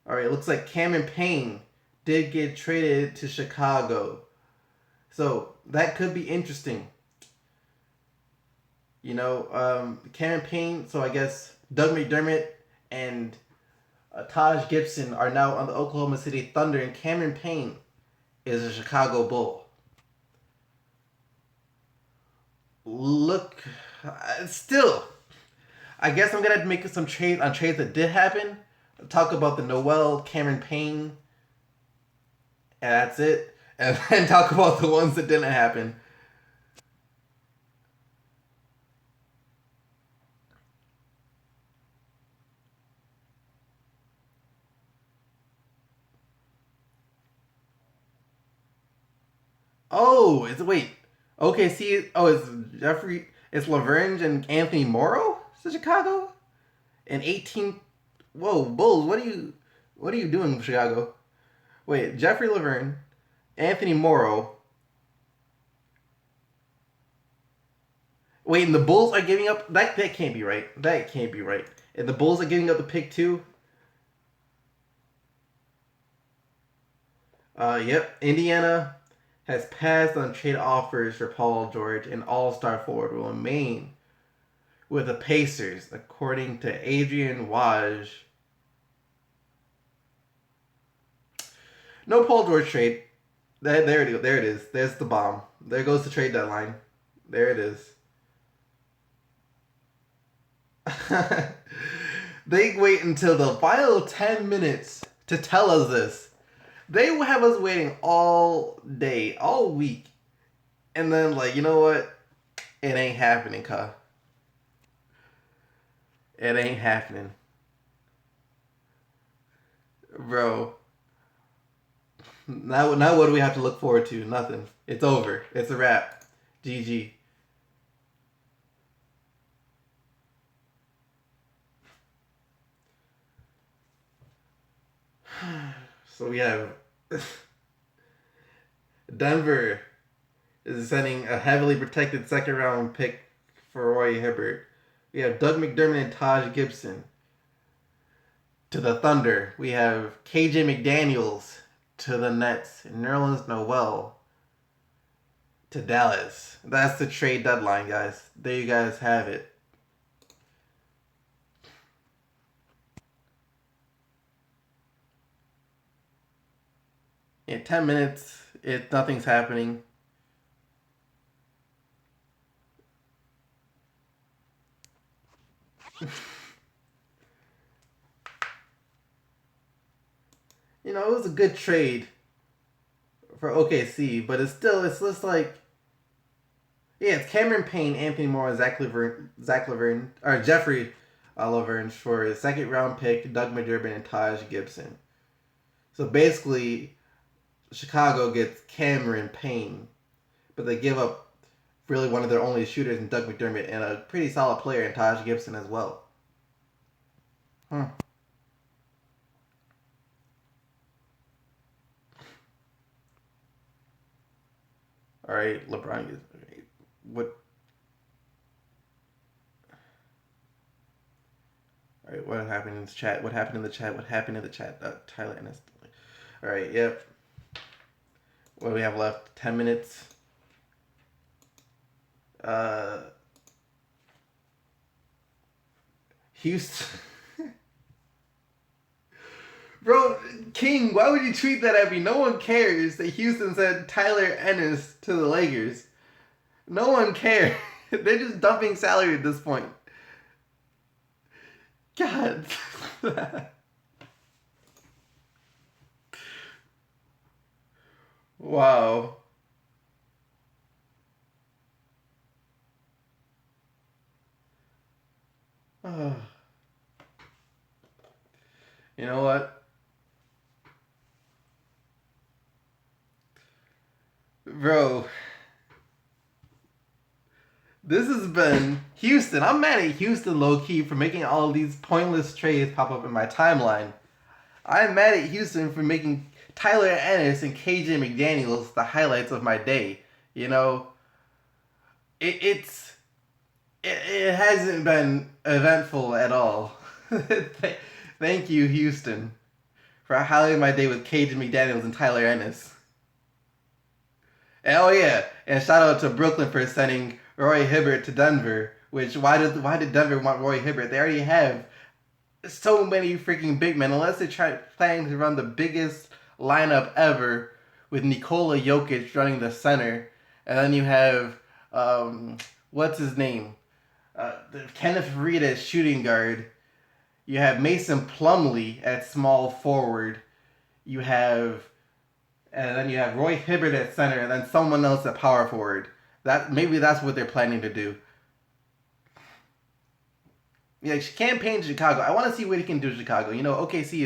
All right, it looks like Cameron Payne did get traded to Chicago, so that could be interesting. Cameron Payne. So I guess Doug McDermott and Taj Gibson are now on the Oklahoma City Thunder, and Cameron Payne is a Chicago Bull. Look, still, I guess I'm gonna have to make some trades on trades that did happen. Talk about the Noel Cameron Payne, and that's it. And then talk about the ones that didn't happen. Oh, wait. Okay, see, it's Jeffrey, it's Laverne and Anthony Morrow to Chicago, and 18. Whoa, Bulls, what are you doing, Chicago? Wait, Jeffrey Laverne, Anthony Morrow. Wait, and the Bulls are giving up that. That can't be right. That can't be right. And the Bulls are giving up the pick too. Yep. Indiana has passed on trade offers for Paul George, and All-Star forward will remain with the Pacers, according to Adrian Waj. No Paul George trade. There it is. There it is. There's the bomb. There goes the trade deadline. There it is. They wait until the final 10 minutes to tell us this. They will have us waiting all day, all week. And then, like, you know what? It ain't happening, cuh. It ain't happening. Bro. Now what do we have to look forward to? Nothing. It's over. It's a wrap. GG. So we have Denver is sending a heavily protected second round pick for Roy Hibbert. We have Doug McDermott and Taj Gibson. To the Thunder, we have KJ McDaniels to the Nets, Nerlens Noel to Dallas. That's the trade deadline, guys. There you guys have it. In 10 minutes, nothing's happening. You know, it was a good trade for OKC, but it's just like, yeah, it's Cameron Payne, Anthony Moore, Zach Laverne, or Jeffrey Laverne for his second round pick, Doug McDermott, and Taj Gibson. So basically, Chicago gets Cameron Payne, but they give up really one of their only shooters in Doug McDermott and a pretty solid player in Taj Gibson as well. Hmm. All right, LeBron is what? All right, what happened in the chat? What happened in the chat? What happened in the chat? Tyler Ennis. All right, yep. What do we have left? 10 minutes. Houston. Bro, King, why would you tweet that at me? No one cares that Houston sent Tyler Ennis to the Lakers. No one cares. They're just dumping salary at this point. God. Wow. You know what? Bro. This has been Houston. I'm mad at Houston low-key for making all of these pointless trades pop up in my timeline. I'm mad at Houston for making Tyler Ennis and KJ McDaniels the highlights of my day. You know, it hasn't been eventful at all. Thank you, Houston, for highlighting my day with KJ McDaniels and Tyler Ennis. Oh yeah, and shout out to Brooklyn for sending Roy Hibbert to Denver. Which why did Denver want Roy Hibbert? They already have so many freaking big men. Unless they're planning to run the biggest lineup ever with Nikola Jokic running the center, and then you have what's his name, Kenneth Reed as shooting guard. You have Mason Plumlee at small forward. You have and then you have Roy Hibbert at center, and then someone else at power forward. Maybe that's what they're planning to do. Yeah, campaign Chicago. I want to see what he can do in Chicago. You know, OKC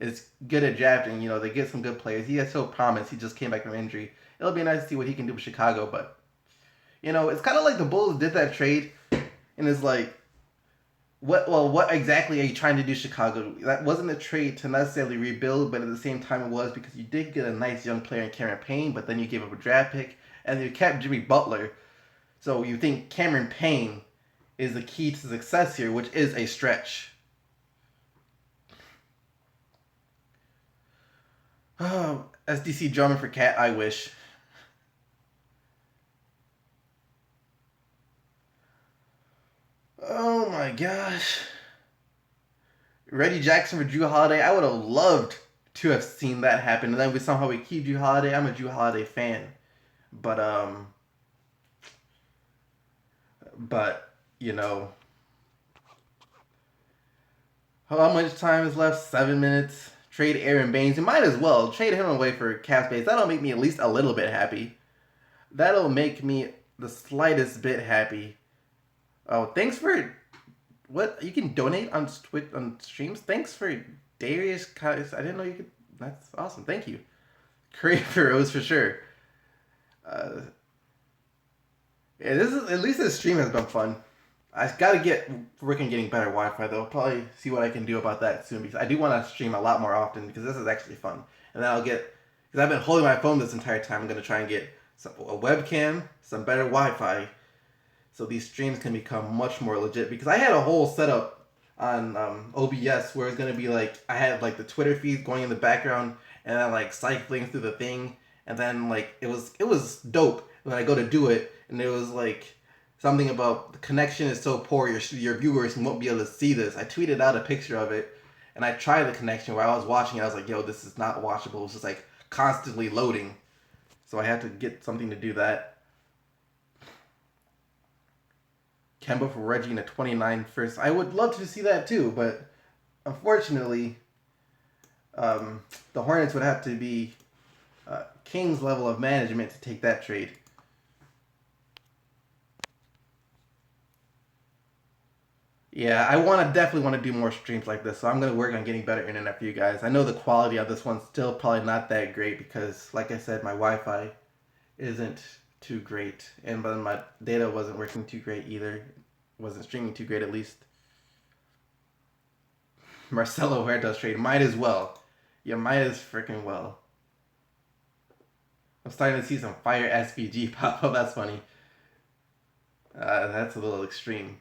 is good at drafting. You know, they get some good players. He has so promise. He just came back from injury. It'll be nice to see what he can do with Chicago. But you know, it's kind of like the Bulls did that trade, and it's like, what exactly are you trying to do, Chicago? That wasn't a trade to necessarily rebuild, but at the same time it was because you did get a nice young player in Cameron Payne, but then you gave up a draft pick, and you kept Jimmy Butler. So you think Cameron Payne is the key to success here, which is a stretch. Oh, SDC drumming for Cat, I wish. Oh my gosh. Reggie Jackson for Drew Holiday. I would have loved to have seen that happen. And then we keep Drew Holiday. I'm a Drew Holiday fan. But you know, how much time is left? 7 minutes. Trade Aaron Baines. You might as well trade him away for cap space. That'll make me at least a little bit happy. That'll make me the slightest bit happy. Oh, thanks for what you can donate on streams. Thanks for Darius. I didn't know you could. That's awesome. Thank you. Great for Rose for sure. Yeah, this is at least this stream has been fun. I got to get working getting better Wi-Fi though. Probably see what I can do about that soon because I do want to stream a lot more often because this is actually fun. And then I'll get because I've been holding my phone this entire time. I'm gonna try and get a webcam, some better Wi-Fi, so these streams can become much more legit. Because I had a whole setup on OBS where it's gonna be like I had like the Twitter feed going in the background and then like cycling through the thing, and then like it was dope. when I go to do it, and it was like something about the connection is so poor, your viewers won't be able to see this. I tweeted out a picture of it, and I tried the connection where I was watching it. I was like, yo, this is not watchable. It's just like constantly loading. So I had to get something to do that. Kemba for Reggie in a 29 first. I would love to see that too, but unfortunately, the Hornets would have to be King's level of management to take that trade. Yeah, definitely want to do more streams like this, so I'm gonna work on getting better internet for you guys. I know the quality of this one's still probably not that great because, like I said, my Wi-Fi isn't too great, and but my data wasn't working too great either. Wasn't streaming too great at least. Marcelo Huertas trade, might as well. Yeah, might as freaking well. I'm starting to see some fire SVG pop up. That's funny. That's a little extreme.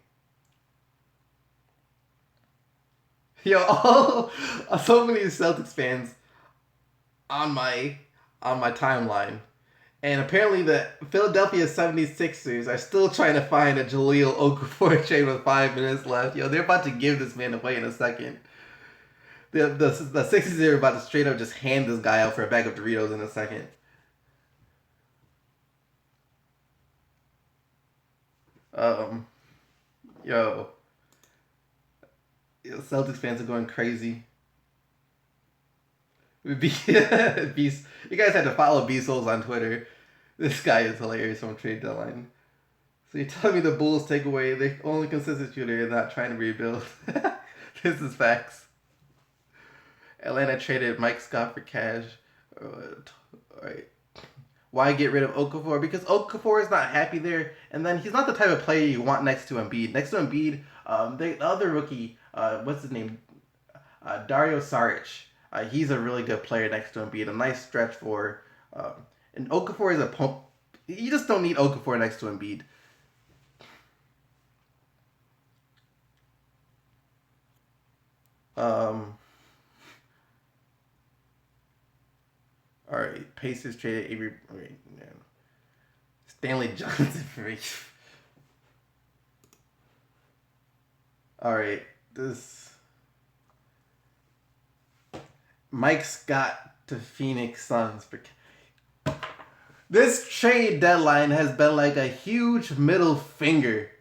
Yo, so many Celtics fans on my timeline. And apparently the Philadelphia 76ers are still trying to find a Jahlil Okafor trade with 5 minutes left. Yo, they're about to give this man away in a second. The Sixers are about to straight up just hand this guy out for a bag of Doritos in a second. Yo, Celtics fans are going crazy. Beast, you guys had to follow Beast Souls on Twitter. This guy is hilarious from trade deadline. So you're telling me the Bulls take away the only consistent shooter and not trying to rebuild? This is facts. Atlanta traded Mike Scott for cash. Alright. Why get rid of Okafor? Because Okafor is not happy there, and then he's not the type of player you want next to Embiid. Next to Embiid, the other rookie, what's his name? Dario Saric. He's a really good player next to Embiid. A nice stretch for. And Okafor is a pump. You just don't need Okafor next to Embiid. All right, Pacers traded Avery. Wait, no. Stanley Johnson for. All right, this Mike Scott to Phoenix Suns. This trade deadline has been like a huge middle finger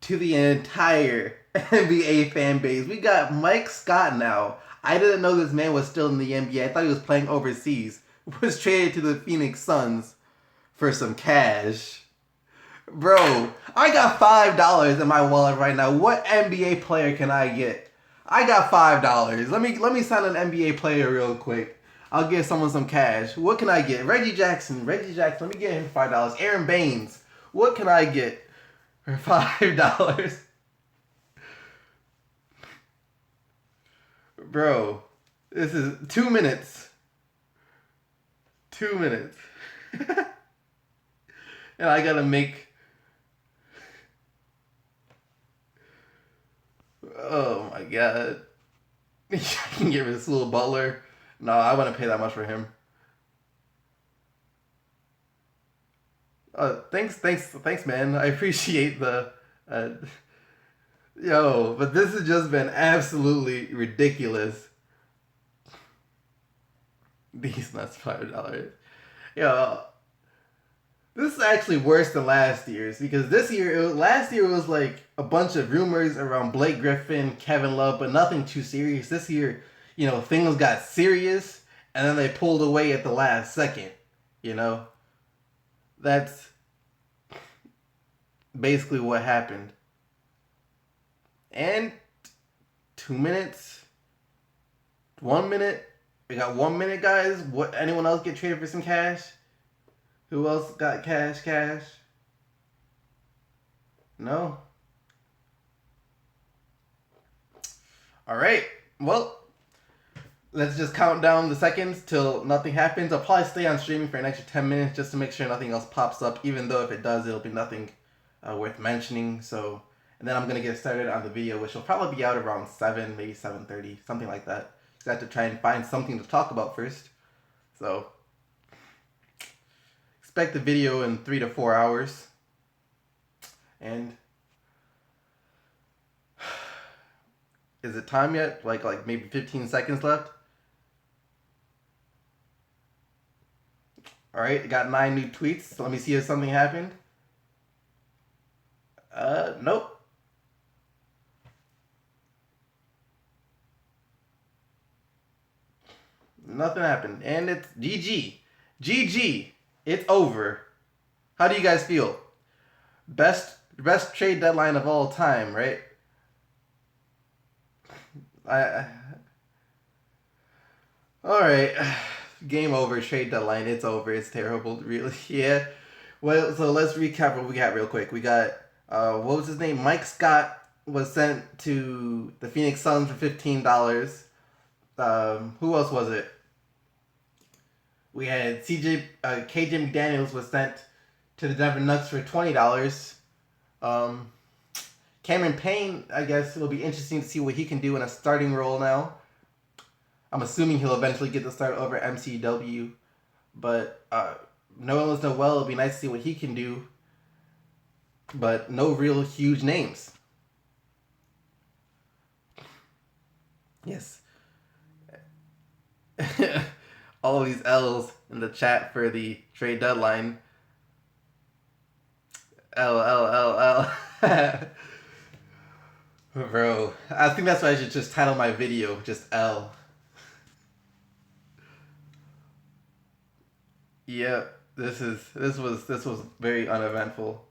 to the entire NBA fan base. We got Mike Scott now. I didn't know this man was still in the NBA. I thought he was playing overseas. Was traded to the Phoenix Suns for some cash. Bro, I got $5 in my wallet right now. What NBA player can I get? I got $5. Let me sign an NBA player real quick. I'll give someone some cash. What can I get? Reggie Jackson. Let me get him $5. Aaron Baines. What can I get for $5? Bro, this is 2 minutes. 2 minutes. And I gotta make. Oh my god. I can get rid of this little Butler. No, I wouldn't pay that much for him. Thanks, man. I appreciate the. Yo, but this has just been absolutely ridiculous. These nuts $5. Yo, this is actually worse than last year's because last year it was like a bunch of rumors around Blake Griffin, Kevin Love, but nothing too serious. This year, things got serious and then they pulled away at the last second. That's basically what happened. And 2 minutes, 1 minute. We got 1 minute, guys. What? Anyone else get traded for some cash? Who else got cash? No. All right. Well, let's just count down the seconds till nothing happens. I'll probably stay on streaming for an extra 10 minutes just to make sure nothing else pops up. Even though if it does, it'll be nothing worth mentioning. So, and then I'm gonna get started on the video, which will probably be out around 7, maybe 7:30, something like that. I have to try and find something to talk about first. So, expect the video in 3 to 4 hours. And is it time yet? Like maybe 15 seconds left. All right, got 9 new tweets. So let me see if something happened. Nope. Nothing happened. And it's GG. GG. It's over. How do you guys feel? Best trade deadline of all time, right? All right. Game over. Trade deadline. It's over. It's terrible. Really. Yeah. Well, so let's recap what we got real quick. We got what was his name? Mike Scott was sent to the Phoenix Suns for $15. Who else was it? We had KJ McDaniels was sent to the Denver Nuggets for $20. Cameron Payne, I guess it'll be interesting to see what he can do in a starting role now. I'm assuming he'll eventually get the start over MCW, but Noel Noel, it'll be nice to see what he can do. But no real huge names. Yes. All these L's in the chat for the trade deadline. L. Bro, I think that's why I should just title my video just L. Yeah, this was very uneventful.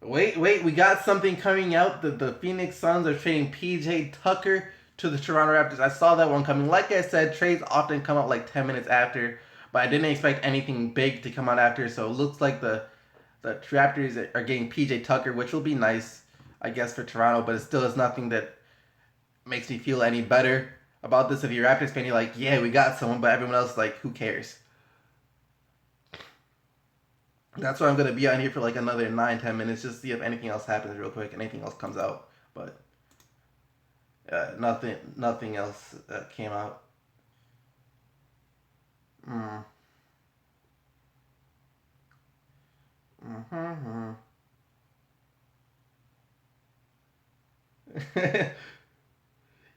Wait, we got something coming out. The Phoenix Suns are trading PJ Tucker to the Toronto Raptors. I saw that one coming. Like I said, trades often come out like 10 minutes after, but I didn't expect anything big to come out after, so it looks like the Raptors are getting PJ Tucker, which will be nice, I guess, for Toronto, but it still is nothing that makes me feel any better about this. If you're a Raptors fan, you're like, yeah, we got someone, but everyone else is like, who cares? That's why I'm going to be on here for like another 9-10 minutes, just see if anything else happens real quick, anything else comes out. But nothing else came out.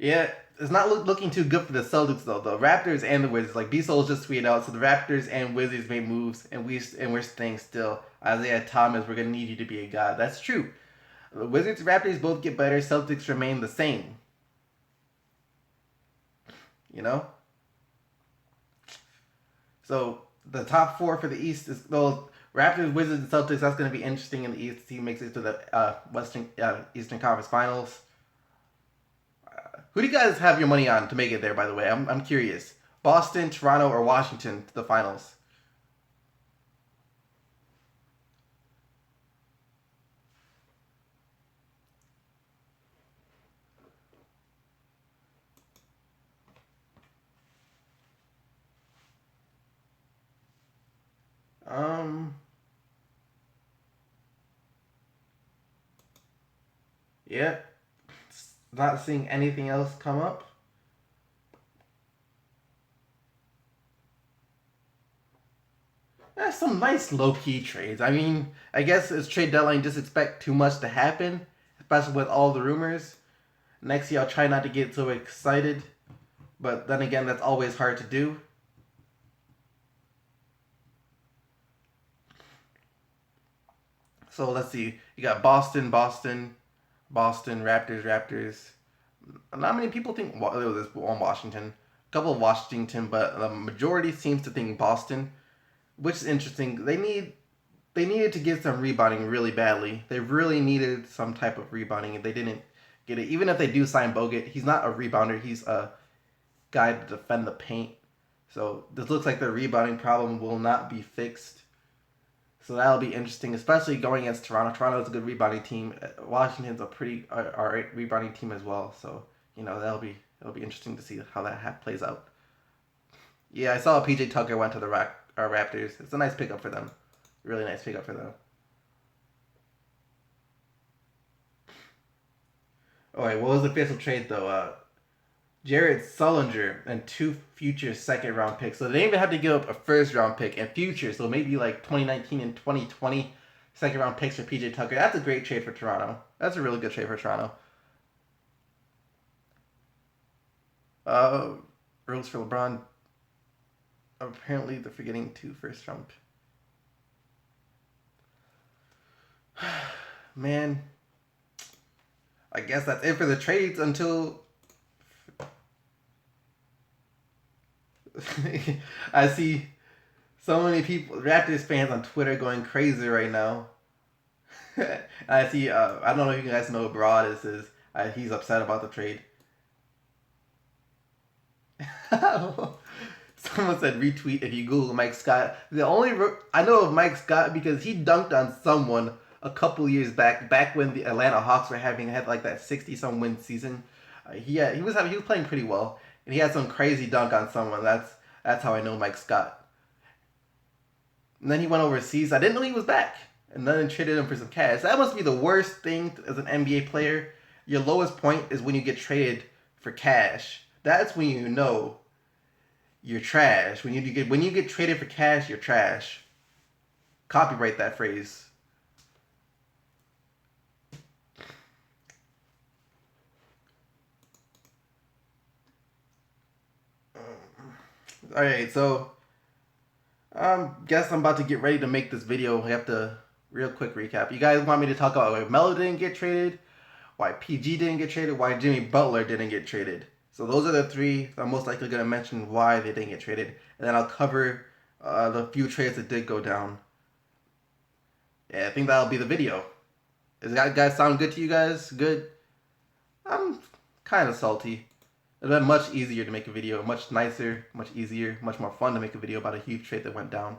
Yeah, it's not looking too good for the Celtics though. The Raptors and the Wizards, like B-Soul's just tweeted out, so the Raptors and Wizards made moves, and we're staying still. Isaiah Thomas, we're gonna need you to be a god. That's true. The Wizards, Raptors both get better. Celtics remain the same. You know. So the top 4 for the East is Raptors, Wizards, and Celtics. That's gonna be interesting in the East. He makes it to the Eastern Conference Finals. Who do you guys have your money on to make it there, by the way? I'm curious. Boston, Toronto, or Washington to the finals? Yeah. Not seeing anything else come up. That's some nice low-key trades. I mean, I guess it's trade deadline, just expect too much to happen, especially with all the rumors. Next year, I'll try not to get so excited, but then again, that's always hard to do. So let's see. You got Boston, Raptors. Not many people think there was this on Washington. A couple of Washington, but the majority seems to think Boston, which is interesting. They needed to get some rebounding really badly. They really needed some type of rebounding, and they didn't get it. Even if they do sign Bogut, he's not a rebounder. He's a guy to defend the paint. So this looks like the rebounding problem will not be fixed. So that'll be interesting, especially going against Toronto. Toronto's a good rebounding team. Washington's a pretty alright rebounding team as well. So that'll be interesting to see how that plays out. Yeah, I saw PJ Tucker went to the Raptors. It's a nice pickup for them. Really nice pickup for them. All right, what was the official trade though? Jared Sullinger, and 2 future second-round picks. So they didn't even have to give up a first-round pick and future. So maybe like 2019 and 2020 second-round picks for PJ Tucker. That's a great trade for Toronto. That's a really good trade for Toronto. Rules for LeBron. Apparently, they're forgetting 2 first-round. Man, I guess that's it for the trades until I see so many people, Raptors fans on Twitter going crazy right now. I see, I don't know if you guys know what Broad is. He's upset about the trade. Someone said retweet if you Google Mike Scott. The only I know of Mike Scott because he dunked on someone a couple years back when the Atlanta Hawks had like that 60-some win season. He was playing pretty well, and he had some crazy dunk on someone. That's how I know Mike Scott. And then he went overseas. I didn't know he was back, and then traded him for some cash. That must be the worst thing as an NBA player. Your lowest point is when you get traded for cash. That's when you know you're trash. When you get traded for cash, you're trash. Copyright that phrase. Alright, so guess I'm about to get ready to make this video. I have to real quick recap. You guys want me to talk about why Melo didn't get traded, why PG didn't get traded, why Jimmy Butler didn't get traded. So those are the 3 I'm most likely going to mention why they didn't get traded. And then I'll cover the few trades that did go down. Yeah, I think that'll be the video. Does that guys sound good to you guys? Good? I'm kind of salty. It'd been much easier to make a video, much nicer, much easier, much more fun to make a video about a huge trade that went down.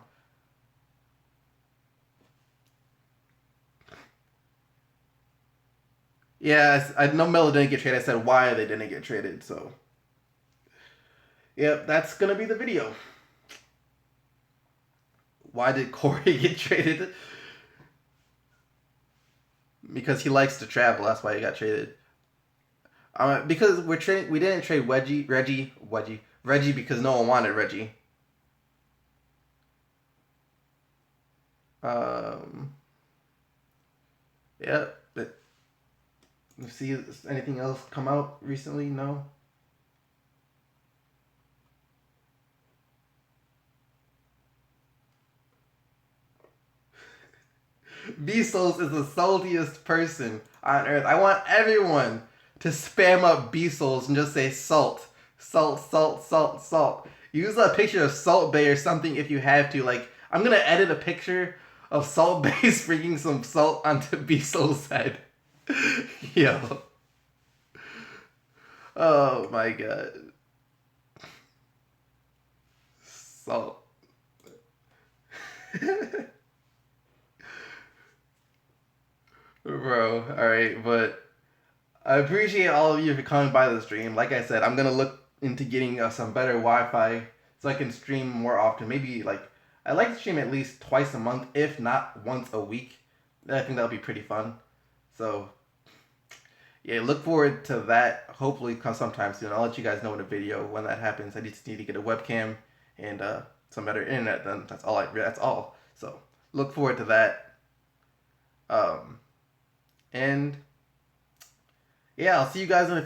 Yeah, I know Melo didn't get traded. I said why they didn't get traded, so. Yep, that's going to be the video. Why did Corey get traded? Because he likes to travel, that's why he got traded. Because we didn't trade Reggie because no one wanted Reggie. Yeah. Let's see, has anything else come out recently? No. Bezos is the saltiest person on earth. I want everyone to spam up Bezos and just say salt. Salt, salt, salt, salt. Use a picture of Salt Bay or something if you have to. Like, I'm going to edit a picture of Salt Bay sprinkling some salt onto Bezos' head. Yo. Oh my god. Salt. Bro, alright, but I appreciate all of you for coming by the stream. Like I said, I'm gonna look into getting some better Wi-Fi so I can stream more often. Maybe I like to stream at least twice a month, if not once a week. I think that'll be pretty fun. So yeah, look forward to that. Hopefully come sometime soon. I'll let you guys know in a video when that happens. I just need to get a webcam and some better internet. Then that's all. So look forward to that. And yeah, I'll see you guys in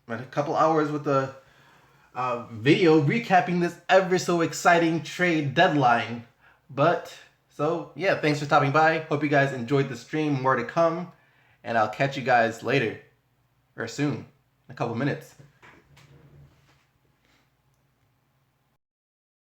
a couple hours with the video recapping this ever so exciting trade deadline. But so yeah, thanks for stopping by. Hope you guys enjoyed the stream. More to come, and I'll catch you guys later or soon, in a couple minutes.